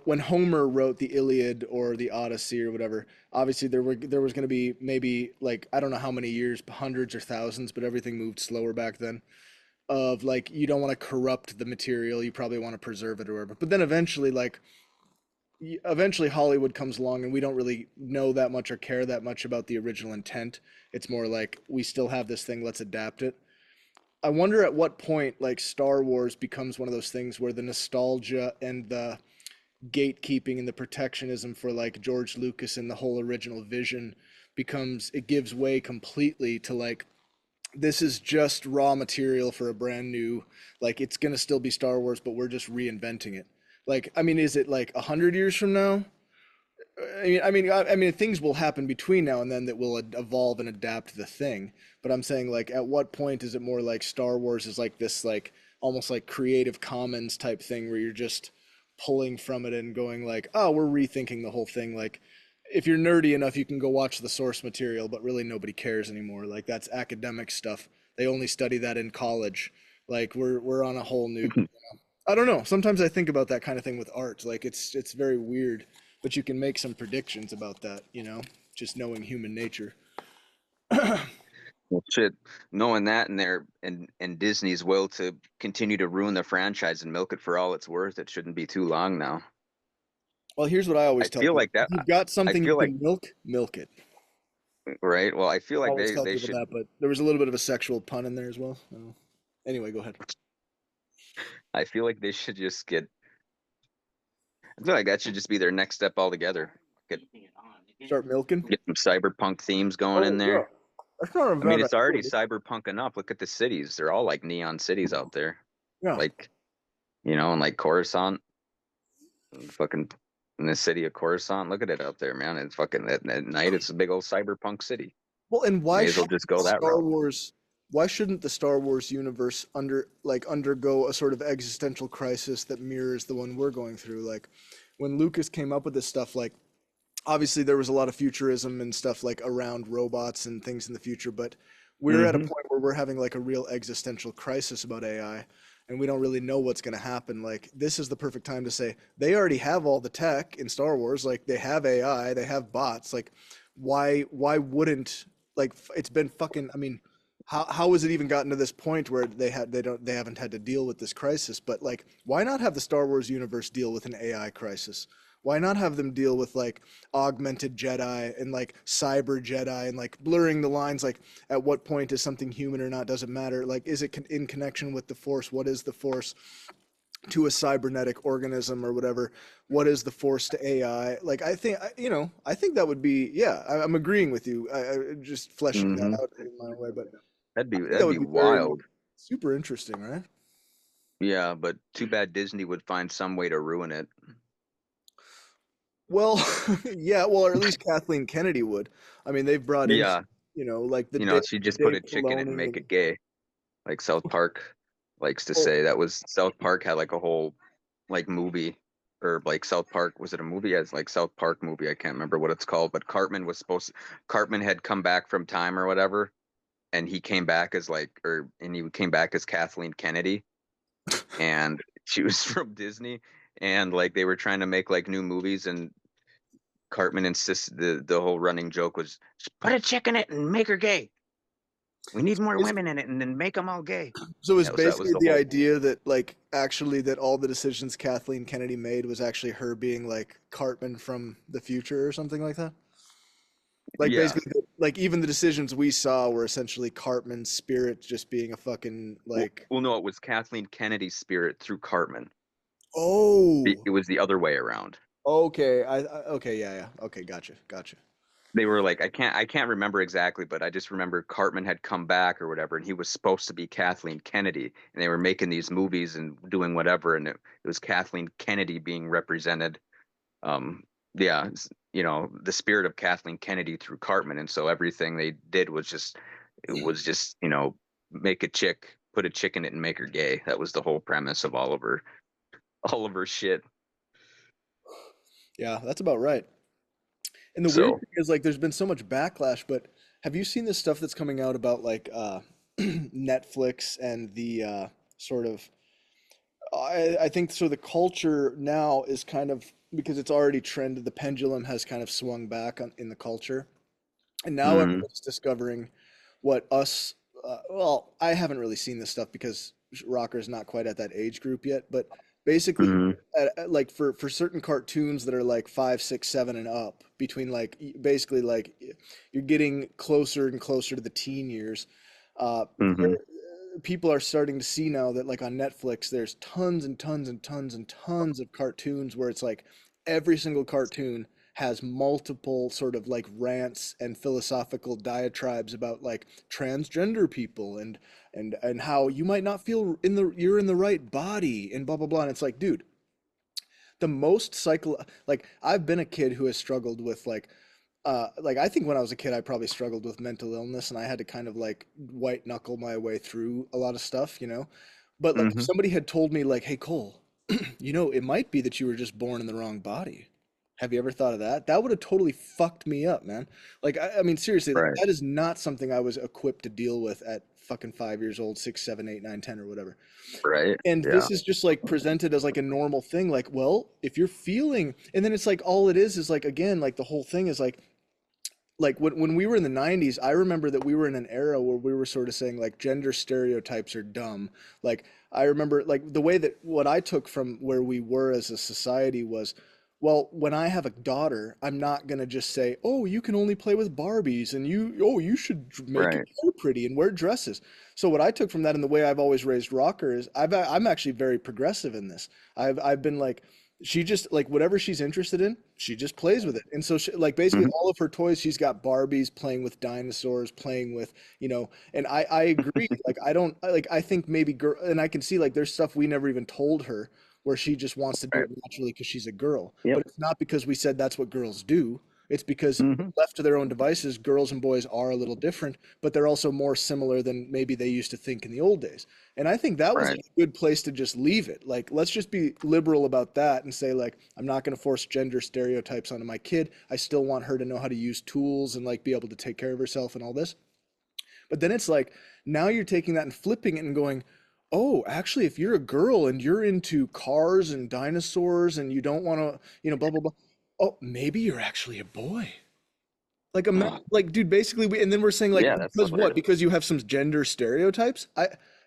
when Homer wrote the Iliad or the Odyssey or whatever, obviously there was going to be maybe like I don't know how many years, hundreds or thousands, but everything moved slower back then. Of like you don't want to corrupt the material, you probably want to preserve it or whatever. But then eventually Hollywood comes along and we don't really know that much or care that much about the original intent. It's more like we still have this thing, let's adapt it. I wonder at what point like Star Wars becomes one of those things where the nostalgia and the gatekeeping and the protectionism for like George Lucas and the whole original vision becomes it gives way completely to like this is just raw material for a brand new like it's going to still be Star Wars but we're just reinventing it. Like I mean is it like 100 years from now? I mean, things will happen between now and then that will evolve and adapt the thing. But I'm saying, like, at what point is it more like Star Wars is like this, like, almost like Creative Commons type thing where you're just pulling from it and going like, oh, we're rethinking the whole thing. Like, if you're nerdy enough, you can go watch the source material, but really nobody cares anymore. Like, that's academic stuff. They only study that in college. Like, we're on a whole new. I don't know. Sometimes I think about that kind of thing with art. Like it's very weird, but you can make some predictions about that, just knowing human nature. Well, shit, knowing that and Disney's will to continue to ruin the franchise and milk it for all it's worth, it shouldn't be too long now. Well, here's what I always I tell feel people. like that. If you've got I something you feel like can milk, milk it. right. Well, I feel I like always tell they people should. that, but there was a little bit of a sexual pun in there as well. I don't know. Anyway, go ahead. I feel like they should just get. I feel like that should just be their next step altogether. Get Start milking. get some cyberpunk themes going in Oh yeah, there. that's not a I mean, bad it's already idea. cyberpunk enough. Look at the cities; they're all like neon cities out there. Yeah. Like and like Coruscant, fucking in the city of Coruscant. Look at it out there, man. It's fucking at night. It's a big old cyberpunk city. Well, and May as well just go that route. Why shouldn't the Star Wars universe undergo a sort of existential crisis that mirrors the one we're going through? Like when Lucas came up with this stuff, like obviously there was a lot of futurism and stuff like around robots and things in the future, but we're at a Hmm. point where we're having like a real existential crisis about AI and we don't really know what's going to happen. Like this is the perfect time to say they already have all the tech in Star Wars, like they have AI, they have bots, like why wouldn't like it's been fucking I mean how has it even gotten to this point where they haven't had to deal with this crisis, but like why not have the Star Wars universe deal with an AI crisis? Why not have them deal with like augmented Jedi and like cyber Jedi and like blurring the lines? Like, at what point is something human or not? Doesn't matter. Like, is it in connection with the Force? What is the Force to a cybernetic organism or whatever? What is the Force to AI? Like, I think that would be, yeah, I'm agreeing with you. I just fleshing that Hmm. out in my way, but I think that That'd would be be very wild. super interesting, right? Yeah, but too bad Disney would find some way to ruin it. Well, yeah, well, or at least Kathleen Kennedy would. I mean, they've brought in, Yeah, like she just put Dave a chick in it and Filoni make and it gay. Like South Park likes to well, say that was South Park had like a whole like movie or like South Park was it a movie as like South Park movie I can't remember what it's called but Cartman had come back from time or whatever and he came back as like or and he came back as Kathleen Kennedy and she was from Disney and like they were trying to make like new movies and Cartman insisted the whole running joke was just put a chick in it and make her gay. We need more is women in it and then make them all gay. it's That was basically the the whole. idea that like actually that all the decisions Kathleen Kennedy made was actually her being like Cartman from the future or something like that. Like Yeah. basically, like even the decisions we saw were essentially Cartman's spirit just being a fucking like. Well, no, it was Kathleen Kennedy's spirit through Cartman. Oh, It was the other way around. okay. Okay, yeah, yeah. Okay, gotcha, gotcha. They were like, I can't remember exactly, but I just remember Cartman had come back or whatever, and he was supposed to be Kathleen Kennedy, and they were making these movies and doing whatever, and it was Kathleen Kennedy being represented. Um, yeah, the spirit of Kathleen Kennedy through Cartman, and so everything they did was just it was just make a chick, put a chick in it, and make her gay. That was the whole premise of all of her shit. Yeah, that's about right. And the weird So, thing is like there's been so much backlash, but have you seen this stuff that's coming out about like Netflix and the sort of I think so the culture now is kind of because it's already trended, the pendulum has kind of swung back in the culture. And now mm, everyone's discovering what us, well, I haven't really seen this stuff because Rocker's not quite at that age group yet, but basically, mm, like for certain cartoons that are like 5, 6, 7 and up, between like basically like you're getting closer and closer to the teen years. mm-hmm, People are starting to see now that like on Netflix, there's tons and tons and tons and tons of cartoons where it's like every single cartoon has multiple sort of like rants and philosophical diatribes about like transgender people and how you might not feel you're in the right body and blah blah blah. And it's like, dude, the most cycle like I've been a kid who has struggled with like I think when I was a kid I probably struggled with mental illness and I had to kind of like white knuckle my way through a lot of stuff, you know. But like if mm-hmm, somebody had told me like, "Hey Cole, you know, it might be that you were just born in the wrong body." Have you ever thought of that? That would have totally fucked me up, man. Like I mean seriously, like right, that is not something I was equipped to deal with at fucking 5 years old, 6, 7, 8, 9, 10 or whatever. right, And yeah, this is just like presented as like a normal thing. Like, well, if you're feeling, and then it's like all it is like again, like the whole thing is like when we were in the 90s, I remember that we were in an era where we were sort of saying like gender stereotypes are dumb. Like I remember like the way that what I took from where we were as a society was, well, when I have a daughter, I'm not gonna just say, "Oh, you can only play with Barbies and you should make your right, hair pretty and wear dresses." So what I took from that and the way I've always raised Rocker is I'm actually very progressive in this. I've been like she just like whatever she's interested in, she just plays with it. And so she, like basically mm-hmm, all of her toys, she's got Barbies playing with dinosaurs, playing with, you know, and I agree. Like I don't like I think maybe girl and I can see like there's stuff we never even told her where she just wants to do right, it naturally because she's a girl. yep, But it's not because we said that's what girls do. It's because mm-hmm, left to their own devices, girls and boys are a little different, but they're also more similar than maybe they used to think in the old days. And I think that was a right, good place to just leave it. Like, let's just be liberal about that and say, like, I'm not going to force gender stereotypes onto my kid. I still want her to know how to use tools and like be able to take care of herself and all this. But then it's like, now you're taking that and flipping it and going, oh, actually, if you're a girl and you're into cars and dinosaurs and you don't want to, you know, blah, blah, blah. Oh, maybe you're actually a boy. Like like dude, basically and then we're saying like yeah, that's because what? hilarious. Because you have some gender stereotypes?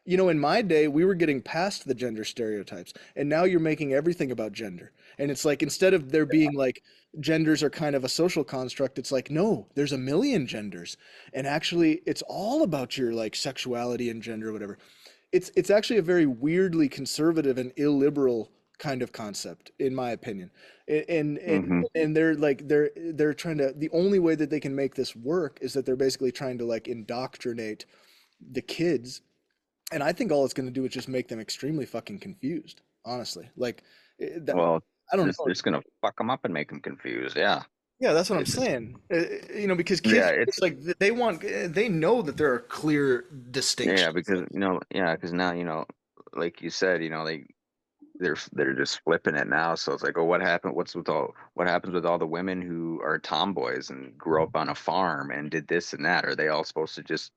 You know, in my day we were getting past the gender stereotypes and now you're making everything about gender. And it's like instead of there being like genders are kind of a social construct, it's like no, there's a million genders. And actually it's all about your like sexuality and gender or whatever. It's actually a very weirdly conservative and illiberal kind of concept, in my opinion. Mm-hmm. And they're like they're trying to the only way that they can make this work is that they're basically trying to like indoctrinate the kids. And I think all it's going to do is just make them extremely fucking confused, honestly. Like that, Well, I don't just know. just gonna fuck them up and make them confused. Yeah, Yeah, that's what I'm it's saying. You know, because yeah, kids, it's it's like they want, they know that there are clear yeah distinctions. because yeah because now like you said they're just flipping it now. So it's like, oh, what happens with all the women who are tomboys and grew up on a farm and did this and that? Are they all supposed to just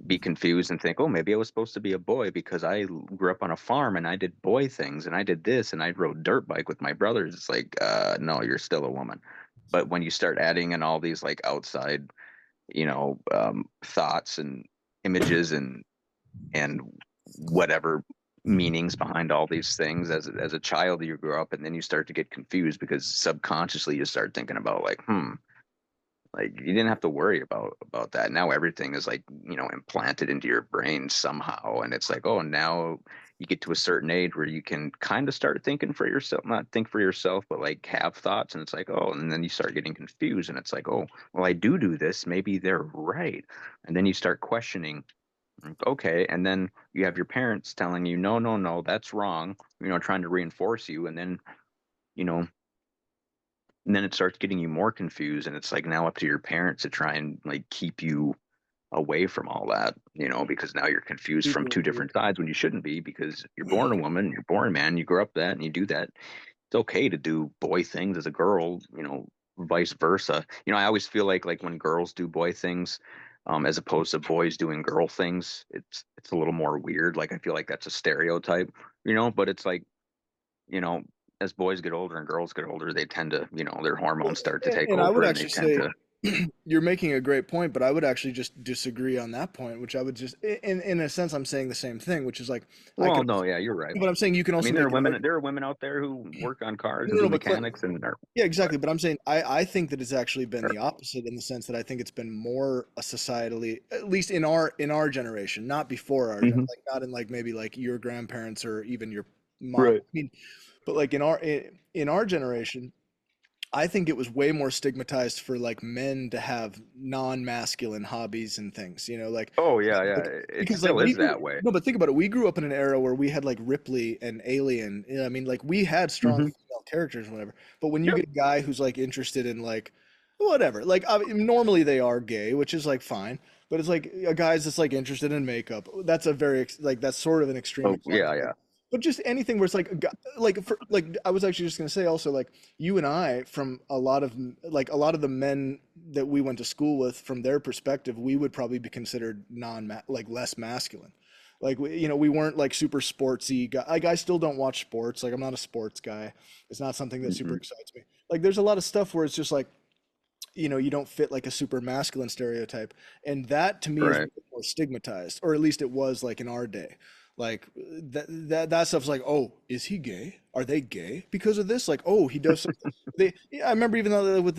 be confused and think, oh, maybe I was supposed to be a boy because I grew up on a farm and I did boy things and I did this and I rode dirt bike with my brothers? It's like, no, you're still a woman. But when you start adding in all these like outside, thoughts and images and whatever meanings behind all these things as a child you grow up and then you start to get confused because subconsciously you start thinking about like Like you didn't have to worry about that. Now everything is like, implanted into your brain somehow. And it's like, oh, now you get to a certain age where you can kind of start thinking for yourself, not think for yourself, but like have thoughts. And it's like, oh, and then you start getting confused. And it's like, oh, well, I do this. Maybe they're right. And then you start questioning, like, okay. And then you have your parents telling you, no, no, no, that's wrong, trying to reinforce you. You know, and then it starts getting you more confused, and it's like now up to your parents to try and like keep you away from all that, because now you're confused from Super two weird. different sides when you shouldn't be, because you're born a woman, you're born a man, you grow up that and you do that. It's okay to do boy things as a girl, vice versa. I always feel like when girls do boy things, as opposed to boys doing girl things, it's a little more weird. Like I feel like that's a stereotype, but it's like, you know, as boys get older and girls get older, they tend to, their Well, hormones start to take and I would over and they actually tend say to, you're making a great point, but I would actually just disagree on that point, which I would just, in a sense, I'm saying the same thing, which is like, I well, could, no, yeah, you're right. but I'm saying you can I also mean, make an there argument. are women out there who work on cars No, and no, do no, but mechanics and are, yeah, exactly. But I'm saying I think that it's actually been the opposite in the sense that I think it's been more a societally, at least in our generation, not before our Mhm. like not in like maybe like your grandparents or even your mom. Right. I mean, but like in our generation, I think it was way more stigmatized for like men to have non-masculine hobbies and things, like, Oh yeah, yeah. like It because like still we is grew that way. no, but think about it. We grew up in an era where we had like Ripley and Alien. I mean, like we had strong Hmm. female characters and whatever. But when you Yep. get a guy who's like interested in like whatever, like normally they are gay, which is like fine. But it's like a guy's that's like interested in makeup. That's a very like that's sort of an extreme Oh example. yeah, yeah. But just anything where it's like like for like I was actually just gonna say also like you and I from a lot of like a lot of the men that we went to school with from their perspective we would probably be considered non like less masculine. Like we weren't like super sportsy guy. Like I still don't watch sports. Like I'm not a sports guy. It's not something that super Hmm. excites me. Like there's a lot of stuff where it's just like you don't fit like a super masculine stereotype. And that to me is Right. more stigmatized, or at least it was like in our day. Like that stuff's like, oh, is he gay? Are they gay because of this? Like, oh, he does something. Yeah, I remember even though with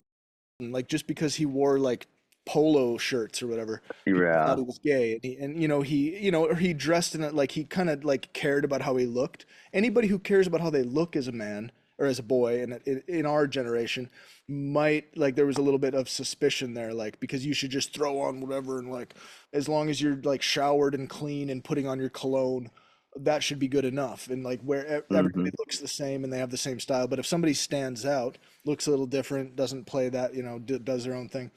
like just because he wore like polo shirts or whatever, people thought Yeah. he was gay, and or he dressed in it like he kind of like cared about how he looked. Anybody who cares about how they look as a man or as a boy, and in our generation, might like there was a little bit of suspicion there, like because you should just throw on whatever and like as long as you're like showered and clean and putting on your cologne. That should be good enough, and like where everybody Hmm. looks the same and they have the same style. But if somebody stands out, looks a little different, doesn't play that, does their own thing.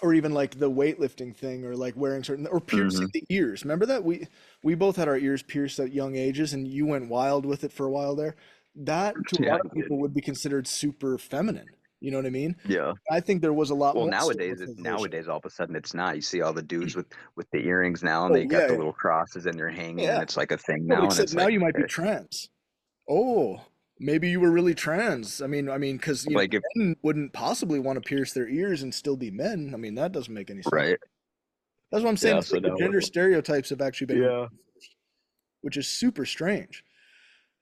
Or even like the weightlifting thing or like wearing certain or piercing Hmm. the ears. Remember that we both had our ears pierced at young ages and you went wild with it for a while there. That to a Yeah, lot I of people did. would be considered super feminine. You know what I mean? Yeah. I think there was a lot Well, more nowadays, stigmatization. all of a sudden, it's not. You see all the dudes with the earrings now, and Oh they got yeah, the yeah. little crosses, and they're hanging, and Yeah. it's like a thing No, but now, and except it's now like, you might be okay, trans. Oh, maybe you were really trans. I mean, because like if men wouldn't possibly want to pierce their ears and still be men. I mean, that doesn't make any sense. right, That's what I'm saying. yeah. It's So like the now, gender stereotypes have actually been, yeah. which is super strange.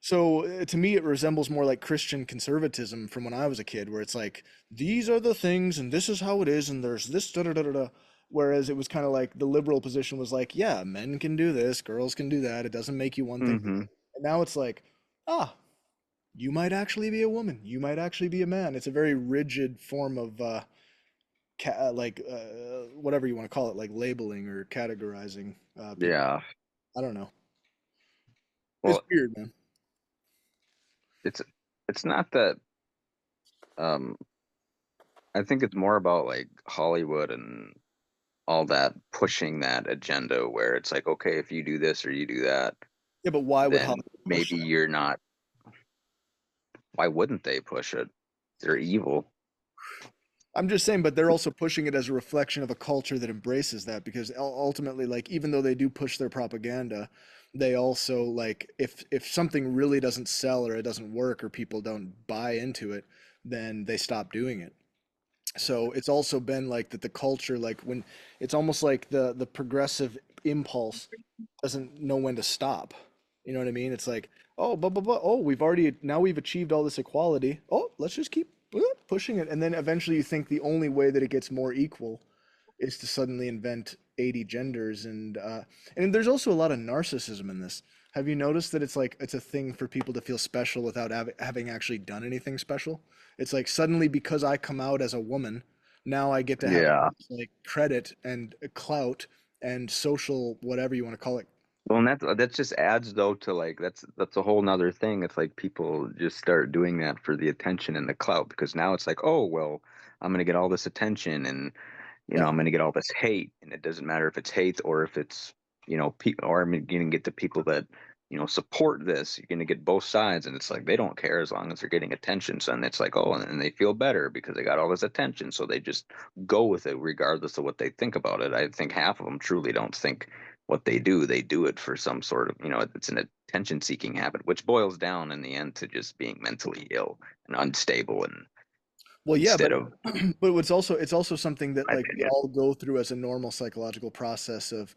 So to me, it resembles more like Christian conservatism from when I was a kid, where it's like these are the things and this is how it is, and there's this da da da da da. Whereas it was kind of like the liberal position was like, yeah, men can do this, girls can do that. It doesn't make you one thing. Hmm. And now it's like, ah, you might actually be a woman. You might actually be a man. It's a very rigid form of like whatever you want to call it, like labeling or categorizing people. Yeah. I don't know. It's Well, weird, man. it's it's not that. Um, I think it's more about like Hollywood and all that pushing that agenda where it's like, okay, if you do this or you do that, Yeah, but why would then Hollywood push maybe that? you're not. Why wouldn't they push it? They're evil. I'm just saying, but they're also pushing it as a reflection of a culture that embraces that because ultimately, like, even though they do push their propaganda, they also like if something really doesn't sell or it doesn't work or people don't buy into it, then they stop doing it. So it's also been like that the culture, like when it's almost like the progressive impulse doesn't know when to stop. You know what I mean? It's like, oh, blah, blah, blah. Oh, we've achieved all this equality. Oh, let's just keep pushing it, and then eventually you think the only way that it gets more equal is to suddenly invent 80 genders, and there's also a lot of narcissism in this. Have you noticed that it's like it's a thing for people to feel special without having actually done anything special? It's like suddenly because I come out as a woman, now I get to have Yeah. like credit and clout and social whatever you want to call it. Well, and that just adds though to like that's a whole nother thing. It's like people just start doing that for the attention and the clout because now it's like, oh well, I'm gonna get all this attention and Yeah. I'm gonna get all this hate, and it doesn't matter if it's hate or if it's people, or I'm gonna get the people that support this. You're gonna get both sides, and it's like they don't care as long as they're getting attention. So and it's like, oh, and they feel better because they got all this attention, so they just go with it regardless of what they think about it. I think half of them truly don't think what they do. They do it for some sort of, it's an attention seeking habit, which boils down in the end to just being mentally ill and unstable and Well, yeah, instead but of but it's also something that my like we opinion. all go through as a normal psychological process of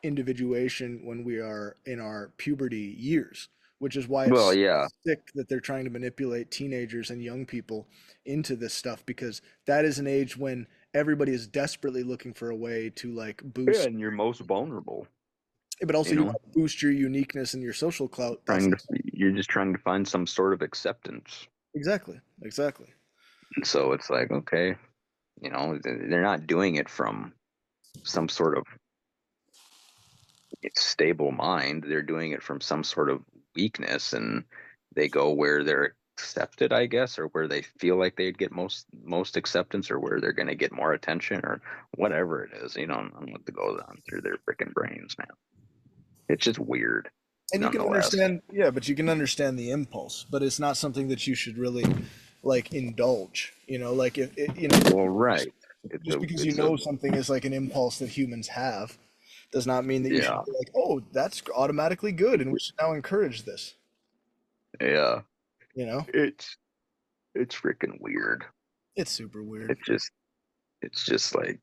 individuation when we are in our puberty years, which is why Well, it's yeah. sick that they're trying to manipulate teenagers and young people into this stuff because that is an age when everybody is desperately looking for a way to like Yeah, boost, and you're most vulnerable, but also you you know, want to boost your uniqueness and your social clout. That's trying to you're just trying to find some sort of acceptance. exactly, exactly. And so it's like, okay, they're not doing it from some sort of stable mind. They're doing it from some sort of weakness, and they go where they're accepted, I guess, or where they feel like they'd get most acceptance, or where they're going to get more attention, or whatever it is. I don't know what goes on through their freaking brains, man. It's just weird, And you can nonetheless. understand, yeah, but you can understand the impulse, but it's not something that you should really like indulge. Like if it, Well, just, right. It's just a, because you it's a, know something is like an impulse that humans have, does not mean that you should yeah, be like, oh, that's automatically good, and we should now encourage this. yeah. You know, It's it's freaking weird. it's super weird. It's just it's just like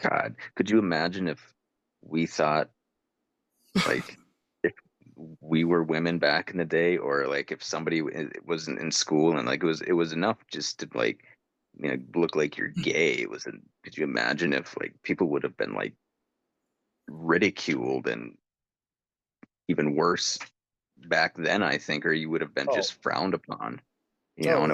God. Could you imagine if we thought like if we were women back in the day, or like if somebody was in school and like it was enough just to like look like you're gay. Could you imagine if like people would have been like ridiculed and even worse back then, I think, or you would have been Oh, just frowned upon, oh and yeah,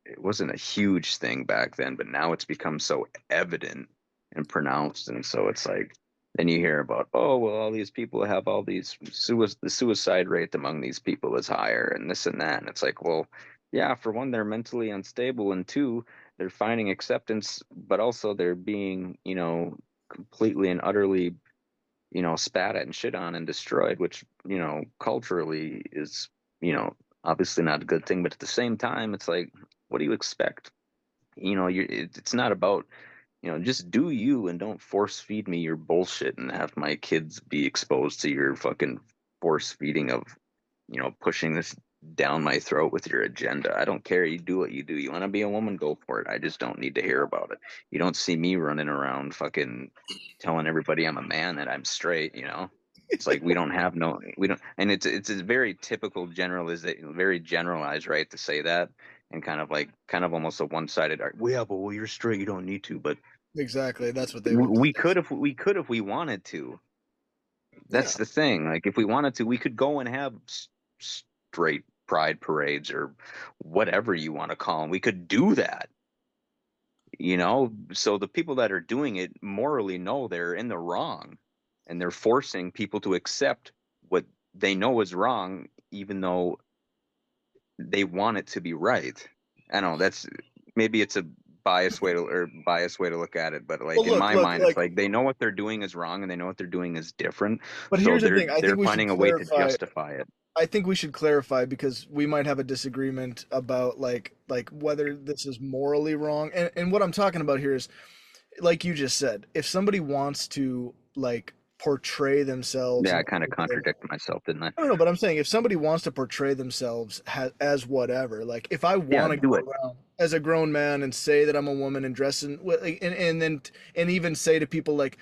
it wasn't a huge thing back then, but now it's become so evident and pronounced, and so it's like then you hear about, oh well, all these people have all these the suicide rate among these people is higher and this and that, and it's like, well, yeah, for one, they're mentally unstable, and two, they're finding acceptance, but also they're being, completely and utterly spat at and shit on and destroyed, which, culturally is, obviously not a good thing. But at the same time, it's like, what do you expect? It's not about, just do you and don't force feed me your bullshit and have my kids be exposed to your fucking force feeding of, pushing this down my throat with your agenda. I don't care. You do what you do. You want to be a woman, go for it. I just don't need to hear about it. You don't see me running around fucking telling everybody I'm a man that I'm straight. It's like we don't, and it's a very typical generalization, very generalized, right, to say that, and kind of almost a one-sided argument. Well, yeah, but well, you're straight, you don't need to, but exactly. That's what they would if we wanted to. say. Yeah, That's the thing. Like if we wanted to, we could go and have straight pride parades or whatever you want to call them. We could do that. So the people that are doing it morally know they're in the wrong, and they're forcing people to accept what they know is wrong, even though they want it to be right. I don't know. That's maybe it's a biased way to look at it, but well, like in look, my look, mind, it's like, like they know what they're doing is wrong and they know what they're doing is different, but so here's the they're thing. I think they're we should finding a way to clarify. justify it. I think we should clarify because we might have a disagreement about like whether this is morally wrong. And what I'm talking about here is like you just said, if somebody wants to like portray themselves Yeah, in I kind of whatever. contradicted myself, didn't I? I don't know, but I'm saying if somebody wants to portray themselves as whatever, like if I Yeah, want to do go it. around as a grown man and say that I'm a woman and dress in, and then and even say to people like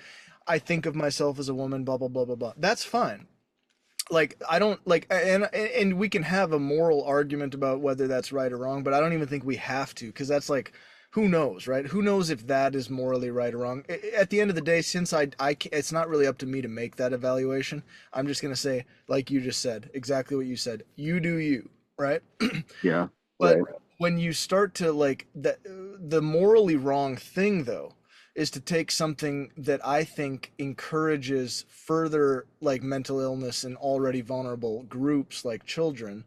I think of myself as a woman, blah blah blah blah blah. That's fine. like I don't like, and we can have a moral argument about whether that's right or wrong, but I don't even think we have to, because that's like, who knows, right? Who knows if that is morally right or wrong? At the end of the day, since it's not really up to me to make that evaluation. I'm just gonna say, like you just said, exactly what you said. You do you, right? Yeah, But right. when you start to like that, the morally wrong thing though is to take something that I think encourages further like mental illness in already vulnerable groups like children,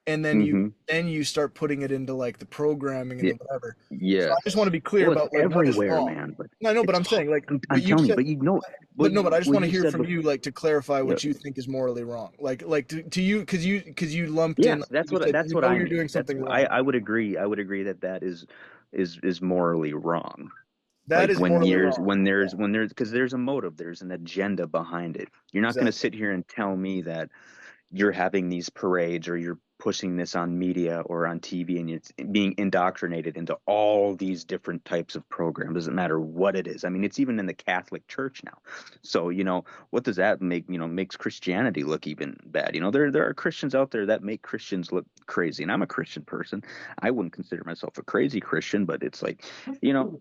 and Hmm. then you start putting it into like the programming and Yeah, the whatever. So I just want yes. to be clear Well, it's about like what is everywhere, wrong. man. But No, I know, but it's I'm saying like, I'm but you telling you. said, But you know but no, but I just what want to you hear said from before. you, like to clarify Yeah. what you think is morally wrong. Like to you, because you lumped in, Yes, like, you said that's you what know I you're mean. doing That's something wrong. I would agree. I would agree that that is morally wrong. That Like is morally wrong. Yeah, when there's because there's a motive, there's an agenda behind it. You're not going to exactly. sit here and tell me that you're having these parades or you're pushing this on media or on TV and it's being indoctrinated into all these different types of programs. Doesn't matter what it is. I mean, it's even in the Catholic Church now. So, what does that make, makes Christianity look even bad. There are Christians out there that make Christians look crazy. And I'm a Christian person. I wouldn't consider myself a crazy Christian, but it's like, you know,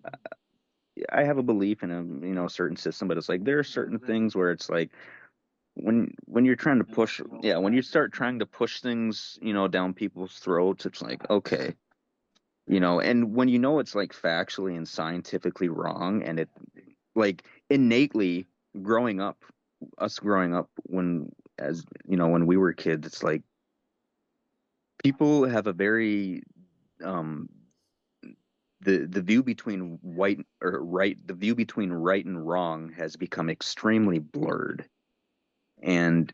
I have a belief in a certain system, but it's like there are certain things where it's like when you're trying to push, yeah, when you start trying to push things, down people's throats, it's like, okay, and when it's like factually and scientifically wrong, and it like innately growing up, us growing up when we were kids, it's like people have a very um the view between the view between right and wrong has become extremely blurred, and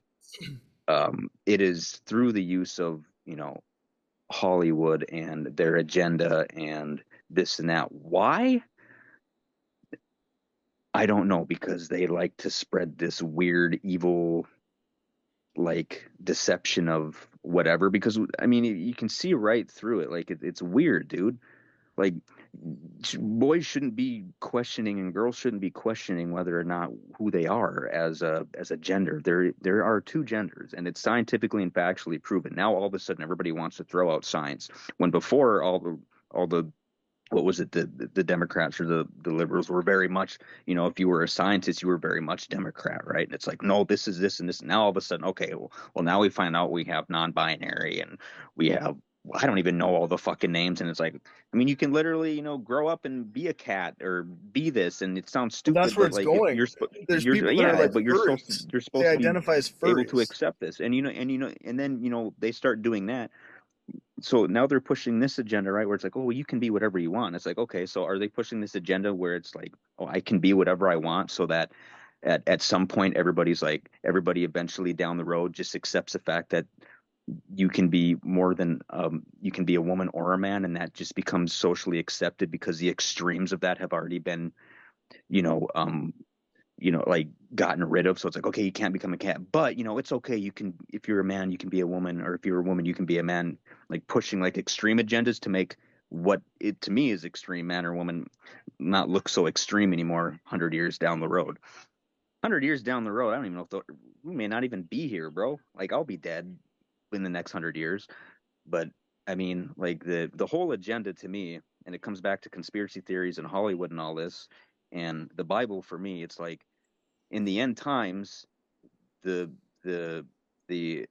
it is through the use of Hollywood and their agenda and this and that. Why? I don't know, because they like to spread this weird evil like deception of whatever, because I mean you can see right through it, like it's weird, dude. Like boys shouldn't be questioning and girls shouldn't be questioning whether or not who they are as a gender. There are two genders, and it's scientifically and factually proven. Now all of a sudden everybody wants to throw out science, when before all the what was it, the Democrats or the liberals were very much, if you were a scientist you were very much Democrat, right? And it's like, no, this is this and this. Now all of a sudden, okay, well now we find out we have non-binary, and we have, I don't even know all the fucking names, and it's like, I mean, you can literally, grow up and be a cat or be this, and it sounds Well, that's stupid, where but it's like if going. you're There's people that are yeah, like but furries. you're They supposed to be identify as able to furries. accept this, and then they start doing that. So now they're pushing this agenda, right? Where it's like, oh, well, you can be whatever you want. It's like, okay, so are they pushing this agenda where it's like, oh, I can be whatever I want, so that at some point everybody eventually down the road just accepts the fact that you can be more than you can be a woman or a man, and that just becomes socially accepted because the extremes of that have already been, you know, um, like gotten rid of. So it's like, okay, you can't become a cat, but it's okay. You can, if you're a man, you can be a woman, or if you're a woman, you can be a man. Like pushing like extreme agendas to make what it to me is extreme, man or woman, not look so extreme anymore. 100 years down the road, 100 years down the road, I don't even know if we may not even be here, bro. Like I'll be dead in the next 100 years. But I mean, like the whole agenda to me, and it comes back to conspiracy theories and Hollywood and all this, and the Bible for me, it's like in the end times, the the the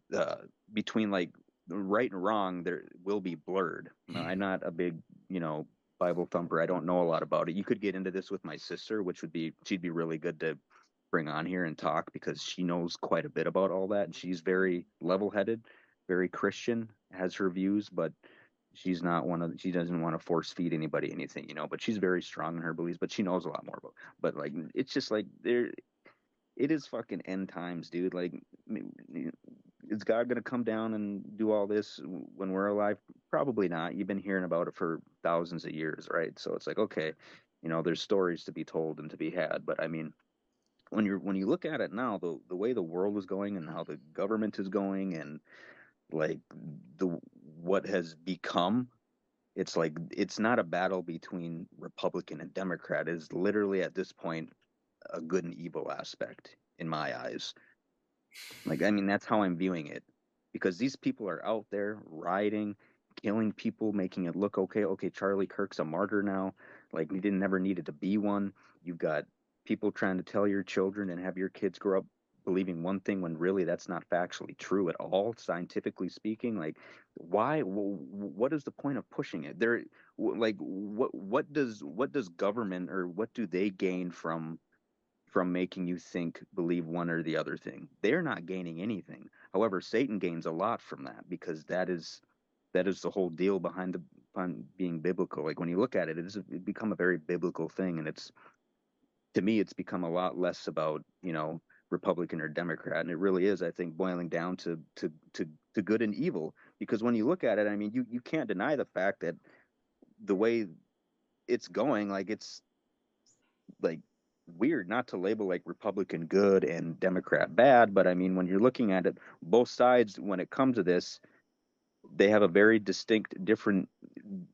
the between like right and wrong there will be blurred. I'm not a big Bible thumper. I don't know a lot about it. You could get into this with my sister, which would be she'd be really good to bring on here and talk, because she knows quite a bit about all that, and she's very level-headed, very Christian, has her views, but she doesn't want to force feed anybody anything, but she's very strong in her beliefs, but she knows a lot more about. But like it's just like there it is fucking end times, dude. Like, is God gonna come down and do all this when we're alive? Probably not. You've been hearing about it for thousands of years, right? So it's like, okay, there's stories to be told and to be had. But I mean, when you look at it now, the way the world is going and how the government is going, and like the what has become, it's like it's not a battle between Republican and Democrat. It's literally at this point a good and evil aspect in my eyes. Like, I mean, that's how I'm viewing it. Because these people are out there rioting, killing people, making it look okay. Okay, Charlie Kirk's a martyr now. Like, he didn't never needed to be one. You've got people trying to tell your children and have your kids grow up believing one thing when really that's not factually true at all, scientifically speaking. Like, why? What is the point of pushing it? Like, what does government or what do they gain from making you think believe one or the other thing? They're not gaining anything. However, Satan gains a lot from that because that is the whole deal behind being biblical. Like when you look at it, it's become a very biblical thing, and it's to me it's become a lot less about Republican or Democrat, and it really is, I think, boiling down to good and evil. Because when you look at it, I mean, you can't deny the fact that the way it's going, like it's like weird not to label like Republican good and Democrat bad, but I mean, when you're looking at it, both sides, when it comes to this, they have a very distinct, different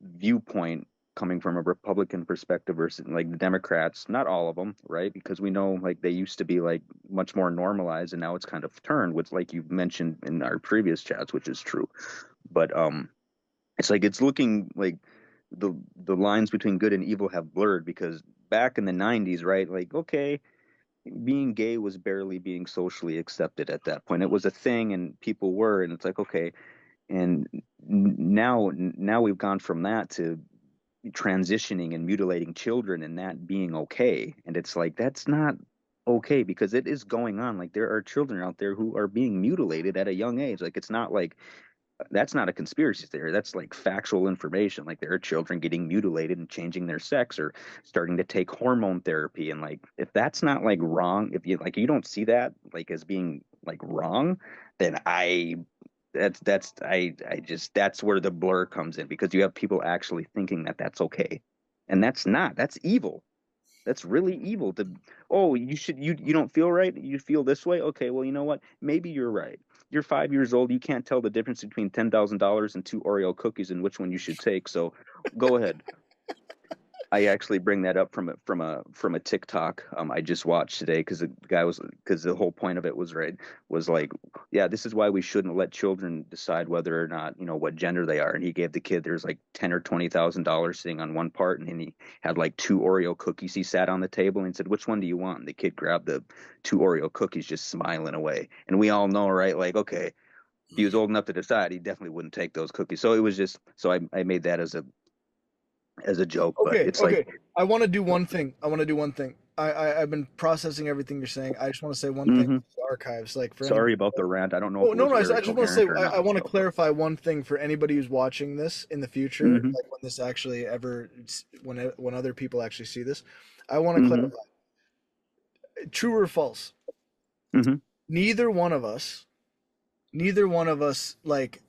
viewpoint coming from a Republican perspective versus like the Democrats. Not all of them, right? Because we know like they used to be like much more normalized, and now it's kind of turned, which like you mentioned in our previous chats, which is true. But it's like it's looking like the lines between good and evil have blurred because back in the 90s, right? Like, okay, being gay was barely being socially accepted at that point. It was a thing and people were, and it's like, okay. And now we've gone from that to transitioning and mutilating children and that being okay. And it's like, that's not okay because it is going on. Like there are children out there who are being mutilated at a young age. Like it's not like that's not a conspiracy theory. That's like factual information. Like there are children getting mutilated and changing their sex or starting to take hormone therapy. And like if that's not like wrong, if you don't see that like as being like wrong, then I just that's where the blur comes in because you have people actually thinking that that's okay. And that's evil. That's really evil to, oh, you don't feel right? You feel this way? Okay, well, you know what? Maybe you're right. You're 5 years old. You can't tell the difference between $10,000 and two Oreo cookies and which one you should take. So go ahead. I actually bring that up from a TikTok I just watched today because the guy was because the whole point of it was like, yeah, this is why we shouldn't let children decide whether or not what gender they are. And he gave the kid there's like $10,000 or $20,000 sitting on one part, and then he had like two Oreo cookies. He sat on the table and said, "Which one do you want?" And the kid grabbed the two Oreo cookies, just smiling away. And we all know, right? Like, okay, if he was old enough to decide, he definitely wouldn't take those cookies. So it was just so I made that as a joke, but Okay, it's like. okay. I want to do one thing. I want to do one thing. I've been processing everything you're saying. I just want to say one thing. Mhm. The archives, like for Sorry anybody. about the rant. I don't know Oh if it no, was no. I very just want to say coherent or I not. want to So, clarify one thing for anybody who's watching this in the future, hmm like when this actually ever when other people actually see this. I want to hmm clarify: true or false? hmm Neither one of us, neither one of us, like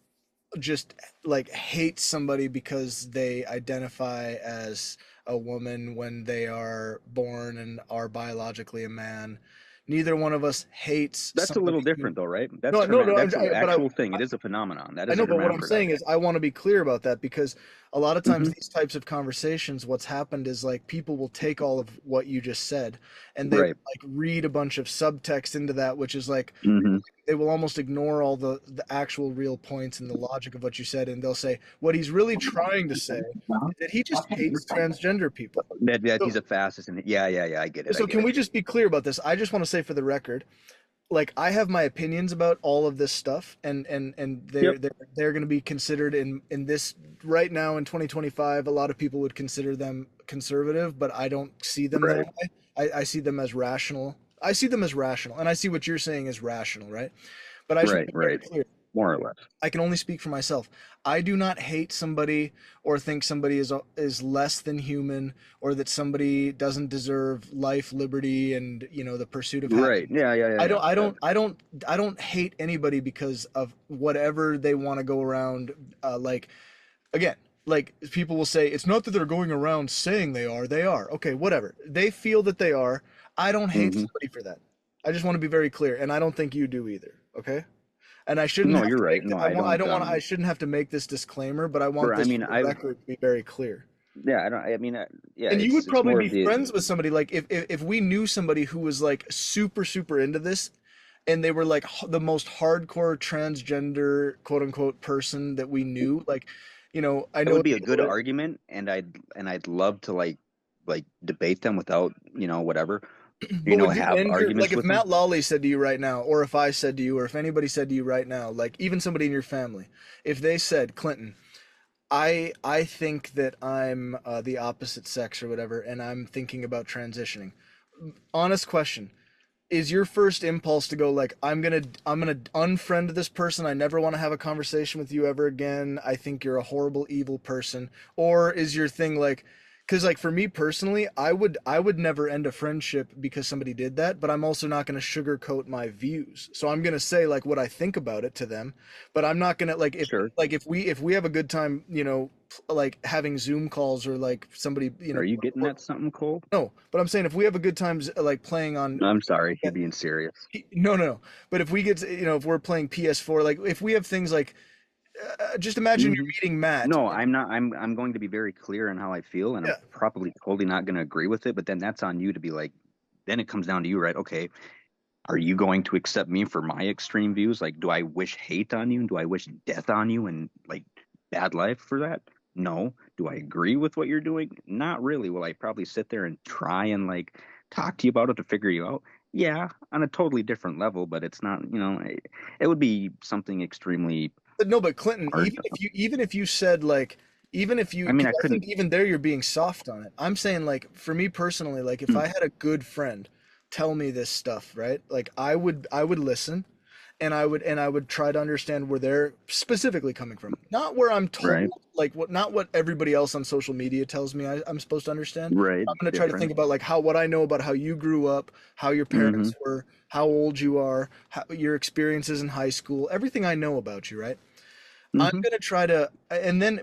just like hate somebody because they identify as a woman when they are born and are biologically a man. Neither one of us hates That's a little somebody who. different, though, right? No, no, no. That's an But actual thing. It is a phenomenon. That I is a know, but what I'm saying hermaphrodite. is I want to be clear about that because a lot of times hmm these types of conversations, what's happened is like people will take all of what you just said and they will Right. like read a bunch of subtext into that, which is like hmm they will almost ignore all the actual real points and the logic of what you said, and they'll say what he's really trying to say is that he just hates transgender people. That he's So, a fascist, and yeah, yeah, yeah. I get it. I so get can it. we just be clear about this? I just want to say for the record, like I have my opinions about all of this stuff, and Yep. they're going to be considered in this right now in 2025. A lot of people would consider them conservative, but I don't see them that Right. way. I see them as rational. I see them as rational, and I see what you're saying as rational, right? But I just want Right. to be very Right. clear. More or less. I can only speak for myself. I do not hate somebody or think somebody is less than human or that somebody doesn't deserve life, liberty, and the pursuit of Right. happiness. Yeah. Yeah. Yeah. I Yeah. don't I That, don't I don't I don't hate anybody because of whatever they want to go around like again, like people will say it's not that they're going around saying they are, they are. Okay, whatever. They feel that they are. I don't hate hmm somebody for that. I just want to be very clear and I don't think you do either, okay? And I shouldn't No, have you're to right. make No, I I want I don't. don't want I shouldn't have to make this disclaimer, but I want For I this mean, for the record to be very clear. Yeah, I don't. I mean, yeah, And you would it's probably more be of the friends with somebody like if we knew somebody who was like super into this and they were like the most hardcore transgender quote unquote person that we knew, like, I it know would be a good that. argument, and I'd love to like debate them without whatever But would you have end your, like, arguments if with them. Matt Lawley said to you right now, or if I said to you, or if anybody said to you right now, like even somebody in your family, if they said, Clinton, I think that I'm the opposite sex or whatever, and I'm thinking about transitioning. Honest question. Is your first impulse to go like, I'm gonna unfriend this person, I never want to have a conversation with you ever again, I think you're a horrible evil person? Or is your thing like, because like for me personally, I would never end a friendship because somebody did that, but I'm also not going to sugarcoat my views, so I'm going to say like what I think about it to them, but I'm not going to like, Sure. if we have a good time, like having Zoom calls or like somebody, Are you getting or at something, Cole? no, but I'm saying if we have a good time like playing on, I'm sorry, you're being serious. no, no, no. But if we get to, if we're playing PS4, like if we have things like, just imagine Hmm. you're meeting Matt. No, I'm not. I'm going to be very clear in how I feel, and I'm Yeah. probably totally not going to agree with it. But then that's on you to be like. Then it comes down to you, right? Okay, are you going to accept me for my extreme views? Like, do I wish hate on you? Do I wish death on you and like bad life for that? No. Do I agree with what you're doing? Not really. Will I probably sit there and try and like talk to you about it to figure you out? Yeah, on a totally different level, but it's not, it would be something extremely But no, but Clinton, hard. even if you said like, even if you, I mean, because I I think couldn't. even there you're being soft on it. I'm saying like for me personally, like if Hmm. I had a good friend tell me this stuff, right? Like I would listen, and I would try to understand where they're specifically coming from. Not where I'm told, Right. like not what everybody else on social media tells me I'm supposed to understand. Right. I'm going to try to think Different. about like what I know about how you grew up, how your Hmm. parents were, how old you are, your experiences in high school, everything I know about you, right? I'm Hmm. gonna try to,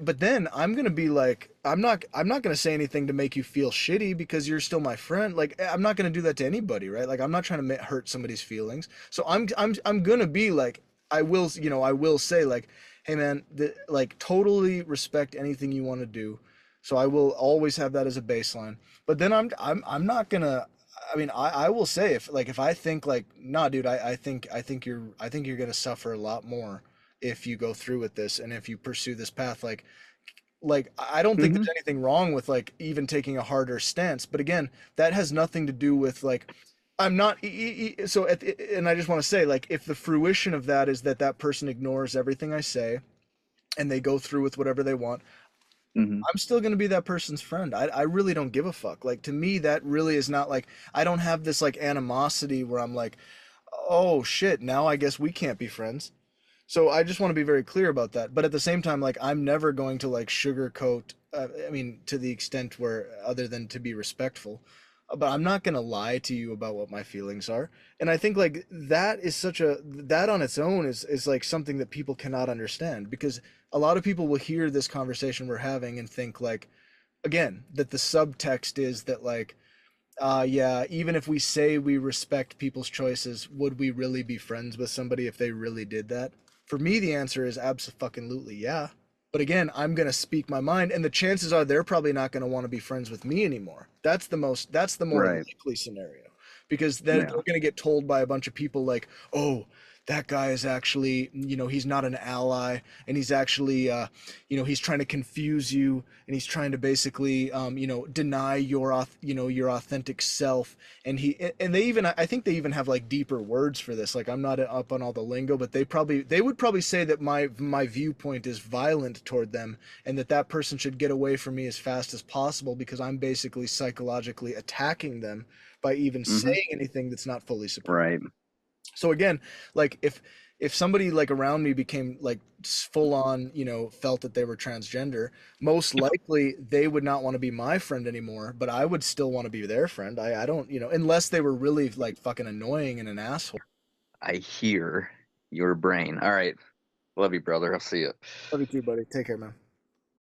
but then I'm gonna be like, I'm not gonna say anything to make you feel shitty because you're still my friend. Like, I'm not gonna do that to anybody, right? Like, I'm not trying to hurt somebody's feelings. So I'm gonna be like, I will say like, hey man, like totally respect anything you want to do. So I will always have that as a baseline. But then I'm not gonna. I mean, I will say if I think like, nah, dude, I think you're gonna suffer a lot more if you go through with this and if you pursue this path, like I don't think Hmm. there's anything wrong with like even taking a harder stance, but again, that has nothing to do with like, I'm not so and I just want to say like, if the fruition of that is that that person ignores everything I say and they go through with whatever they want, Hmm. I'm still going to be that person's friend. I really don't give a fuck. Like to me that really is not like, I don't have this like animosity where I'm like, oh shit, now I guess we can't be friends. So I just want to be very clear about that. But at the same time, like I'm never going to like sugarcoat. I mean, to the extent where other than to be respectful, but I'm not going to lie to you about what my feelings are. And I think like that is that on its own is like something that people cannot understand, because a lot of people will hear this conversation we're having and think like, again, that the subtext is that like, yeah, even if we say we respect people's choices, would we really be friends with somebody if they really did that? For me, the answer is absolutely yeah. But again, I'm going to speak my mind, and the chances are they're probably not going to want to be friends with me anymore. That's the more Right. likely scenario, because then Yeah. they're going to get told by a bunch of people like, oh, that guy is actually, he's not an ally, and he's actually, he's trying to confuse you, and he's trying to basically, deny your authentic self. And they even, I think they even have like deeper words for this. Like I'm not up on all the lingo, but they would probably say that my viewpoint is violent toward them, and that person should get away from me as fast as possible because I'm basically psychologically attacking them by even Hmm. saying anything that's not fully supported. Right. So again, like if somebody like around me became like full on, felt that they were transgender, most likely they would not want to be my friend anymore, but I would still want to be their friend. I don't, unless they were really like fucking annoying and an asshole. I hear your brain. All right. Love you, brother. I'll see you. Love you too, buddy. Take care, man.